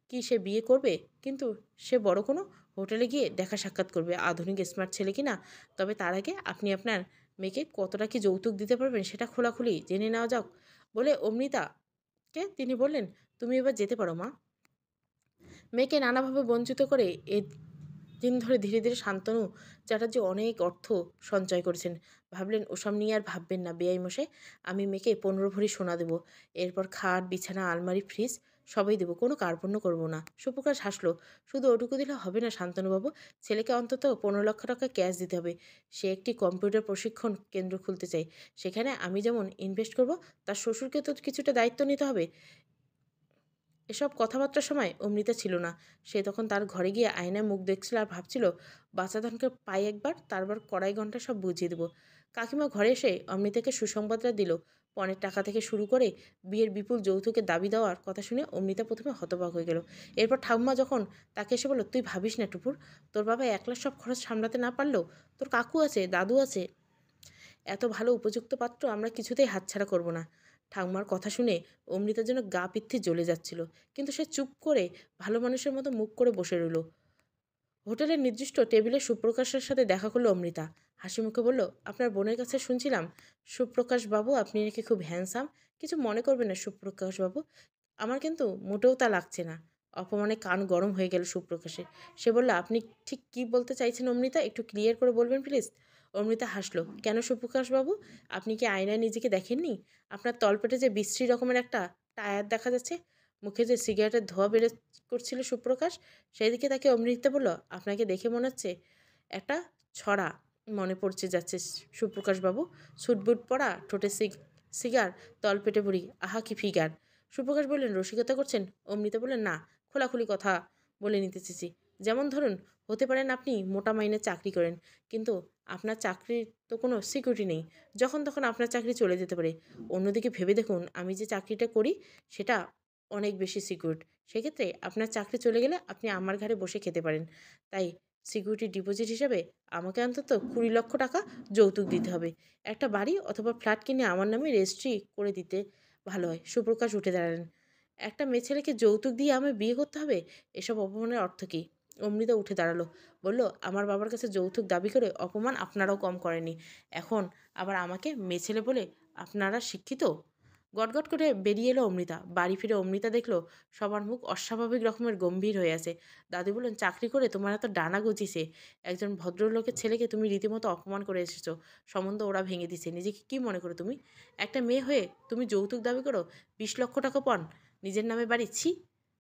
কি সে বিয়ে করবে? কিন্তু সে বড় কোনো হোটেলে গিয়ে দেখা সাক্ষাৎ করবে, আধুনিক স্মার্ট ছেলে কি না। তবে তার আগে আপনি আপনার মেয়েকে কতটা কি যৌতুক দিতে পারবেন সেটা খোলাখুলি জেনে নেওয়া যাক। বলে অমৃতাকে তিনি বললেন, তুমি এবার যেতে পারো মা। মেয়েকে নানাভাবে বঞ্চিত করে দিন ধরে ধীরে ধীরে শান্তনু চ্যাটার্জি অনেক অর্থ সঞ্চয় করেছেন। ভাবলেন, ওসব নিয়ে আর ভাববেন না বেআই মশাই, আমি মেয়েকে 15 ভরি সোনা দেবো। এরপর খাট, বিছানা, আলমারি, ফ্রিজ সবই দেবো, কোনো কার্পণ্য করবো না। সুপ্রকাশ হাসলো। শুধু ওটুকু দিলে হবে না শান্তনুবাবু, ছেলেকে অন্তত 15 লক্ষ টাকা ক্যাশ দিতে হবে। সে একটি কম্পিউটার প্রশিক্ষণ কেন্দ্র খুলতে চাই। সেখানে আমি যেমন ইনভেস্ট করব, তার শ্বশুরকে তো কিছুটা দায়িত্ব নিতে হবে। এসব কথাবার্তার সময় অমৃতা ছিল না। সে তখন তার ঘরে গিয়ে আয়নায় মুখ দেখছিল আর ভাবছিল, বাচ্চাধনকে পাই একবার, তারপর কড়াই ঘন্টা সব বুঝিয়ে দেবো। কাকিমা ঘরে এসে অমৃতাকে সুসংবাদটা দিল। পণের টাকা থেকে শুরু করে বিয়ের বিপুল যৌতুকের দাবি দেওয়ার কথা শুনে অমৃতা প্রথমে হতবাক হয়ে গেল। এরপর ঠাকুমা যখন তাকে এসে বলল, তুই ভাবিস না টুপুর, তোর বাবা একলা সব খরচ সামলাতে না পারলেও তোর কাকু আছে, দাদু আছে। এত ভালো উপযুক্ত পাত্র আমরা কিছুতেই হাতছাড়া করব না। ঠাকুমার কথা শুনে অমৃতার যেন গা পিত্তি জ্বলে যাচ্ছিল, কিন্তু সে চুপ করে ভালো মানুষের মতো মুখ করে বসে রইল। হোটেলের নির্দিষ্ট টেবিলে সুপ্রকাশের সাথে দেখা করলো অমৃতা। হাসি মুখে বলল, আপনার বোনের কাছে শুনছিলাম সুপ্রকাশ বাবু আপনি নাকি খুব হ্যান্ডসাম। কিছু মনে করবেন না সুপ্রকাশ বাবু, আমার কিন্তু মোটেও তা লাগছে না। অপমানে কান গরম হয়ে গেল সুপ্রকাশের। সে বলল, আপনি ঠিক কী বলতে চাইছেন অমৃতা, একটু ক্লিয়ার করে বলবেন প্লিজ। অমৃতা হাসলো। কেন সুপ্রকাশ বাবু, আপনি কি আয়নায় নিজেকে দেখেননি? আপনার তলপেটে যে বিশ্রী রকমের একটা টায়ার দেখা যাচ্ছে, মুখে যে সিগারেটের ধোঁয়া বের করছিল সুপ্রকাশ, সেই দিকে তাকে অমৃতা বলল, আপনাকে দেখে মনে হচ্ছে একটা ছড়া মনে পড়ছে যাচ্ছে সুপ্রকাশবাবু। সুটবুট পরা, ঠোঁটে সিগার, তলপেটে বুড়ি, আহা কি ফিগার। সুপ্রকাশ বললেন, রসিকতা করছেন? অমৃতা বললেন, না, খোলাখুলি কথা বলে নিতে চেয়েছি। যেমন ধরুন, হতে পারেন আপনি মোটা মাইনে চাকরি করেন, কিন্তু আপনার চাকরির তো কোনো সিকিউরিটি নেই। যখন তখন আপনার চাকরি চলে যেতে পারে। অন্যদিকে ভেবে দেখুন, আমি যে চাকরিটা করি সেটা অনেক বেশি সিকিউরড। সেক্ষেত্রে আপনার চাকরি চলে গেলে আপনি আমার ঘরে বসে খেতে পারেন। তাই সিকিউরিটি ডিপোজিট হিসেবে আমাকে অন্তত 20 লক্ষ টাকা যৌতুক দিতে হবে। একটা বাড়ি অথবা ফ্ল্যাট কিনে আমার নামে রেজিস্ট্রি করে দিতে ভালো হয়। সুপ্রকাশ উঠে দাঁড়ালেন। একটা মেয়ে ছেলেকে যৌতুক দিয়ে আমায় বিয়ে করতে হবে? এসব অপমানের অর্থ কী? অমৃতা উঠে দাঁড়ালো। বলল, আমার বাবার কাছে যৌতুক দাবি করে অপমান আপনারাও কম করেনি। এখন আবার আমাকে মেয়ে ছেলে বলে আপনারা শিক্ষিত? গটগট করে বেরিয়ে এলো অমৃতা। বাড়ি ফিরে অমৃতা দেখলো সবার মুখ অস্বাভাবিক রকমের গম্ভীর হয়ে আছে। দাদু বললেন, চাকরি করে তোমার এত ডানা গজিয়েছে, একজন ভদ্রলোকের ছেলেকে তুমি রীতিমতো অপমান করে এসেছো। সম্বন্ধ ওরা ভেঙে দিছে। নিজেকে কী মনে করো তুমি? একটা মেয়ে হয়ে তুমি যৌতুক দাবি করো? 20 লক্ষ টাকা পণ, নিজের নামে বাড়ি, ছি!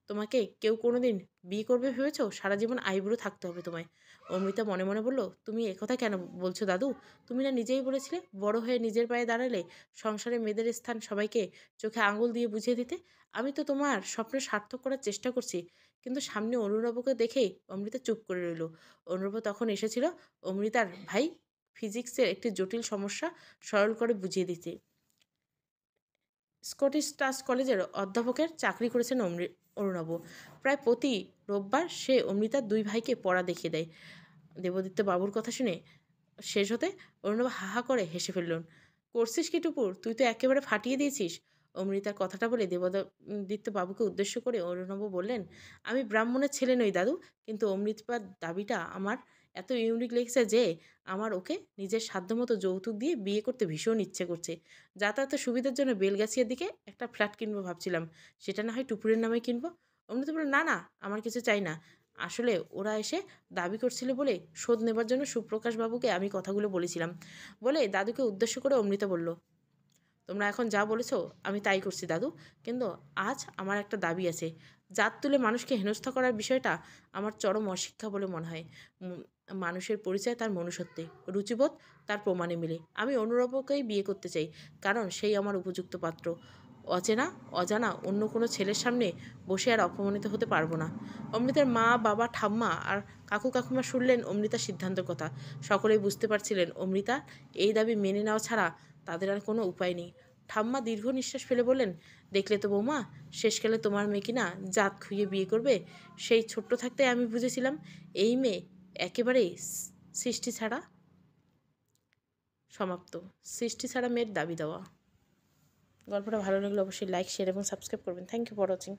তোমাকে কেউ কোনো দিন বিয়ে করবে ভেবেছো? সারা জীবন আইবুড়ো থাকতে হবে তোমায়। অমৃতা মনে মনে বলল, তুমি একথা কেন বলছো দাদু? তুমি না নিজেই বলেছিলে বড় হয়ে নিজের পায়ে দাঁড়ালে সংসারে মেয়েদের স্থান সবাইকে চোখে আঙুল দিয়ে বুঝিয়ে দিতে। আমি তো তোমার স্বপ্ন সার্থক করার চেষ্টা করছি। কিন্তু সামনে অনুরবকে দেখেই অমৃতা চুপ করে রইল। অনুরব তখন এসেছিল অমৃতার ভাই ফিজিক্সের একটি জটিল সমস্যা সরল করে বুঝিয়ে দিতে। স্কটিশ টাচ কলেজের অধ্যাপকের চাকরি করেছেন অরুণাভ। প্রায় প্রতি রোববার সে অমৃতার 2 ভাইকে পড়া দেখিয়ে দেয়। দেবদত্ত বাবুর কথা শুনে শেষ হতে অরুণব হা হা করে হেসে ফেললেন। করছিস কি টুকুর, তুই তো একেবারে ফাটিয়ে দিয়েছিস। অমৃতার কথাটা বলে দেবদত্ত বাবুকে উদ্দেশ্য করে অরুণব বললেন, আমি ব্রাহ্মণের ছেলে নই দাদু, কিন্তু অমৃতপার দাবিটা আমার এত ইউনিক লেগেছে যে আমার ওকে নিজের সাধ্যমতো যৌতুক দিয়ে বিয়ে করতে ভীষণ ইচ্ছে করছে। যাতায়াতের সুবিধার জন্য বেলগাছিয়ার দিকে একটা ফ্ল্যাট কিনবো ভাবছিলাম, সেটা না হয় টুপুরের নামে কিনবো। অমৃত বলল, না না, আমার কিছু চাই না। আসলে ওরা এসে দাবি করছিল বলে শোধ নেবার জন্য সুপ্রকাশ বাবুকে আমি কথাগুলো বলেছিলাম, বলে দাদুকে উদ্দেশ্য করে অমৃতা বলল, তোমরা এখন যা বলেছো আমি তাই করছি দাদু, কিন্তু আজ আমার একটা দাবি আছে। জাত তুলে মানুষকে হেনস্থা করার বিষয়টা আমার চরম অশিক্ষা বলে মনে হয়। মানুষের পরিচয় তার মনুষ্যত্বে, রুচিবোধ তার প্রমাণে মিলে। আমি অনুরূপকেই বিয়ে করতে চাই, কারণ সেই আমার উপযুক্ত পাত্র। অচেনা অজানা অন্য কোনো ছেলের সামনে বসে আর অপমানিত হতে পারবো না। অমৃতার মা, বাবা, ঠাম্মা আর কাকু কাকিমা শুনলেন অমৃতার সিদ্ধান্তের কথা। সকলেই বুঝতে পারছিলেন অমৃতা এই দাবি মেনে নেওয়া ছাড়া তাদের আর কোনো উপায় নেই। ঠাম্মা দীর্ঘ নিঃশ্বাস ফেলে বললেন, দেখলে তো বৌমা, শেষকালে তোমার মেয়ে কিনা জাত খুইয়ে বিয়ে করবে। সেই ছোট্ট থাকতে আমি বুঝেছিলাম এই মেয়ে একেবারেই সৃষ্টি ছাড়া। সমাপ্ত। সৃষ্টি ছাড়া মেয়ের দাবি দেওয়া। গল্পটা ভালো লাগলে অবশ্যই লাইক, শেয়ার এবং সাবস্ক্রাইব করবেন। Thank you for watching.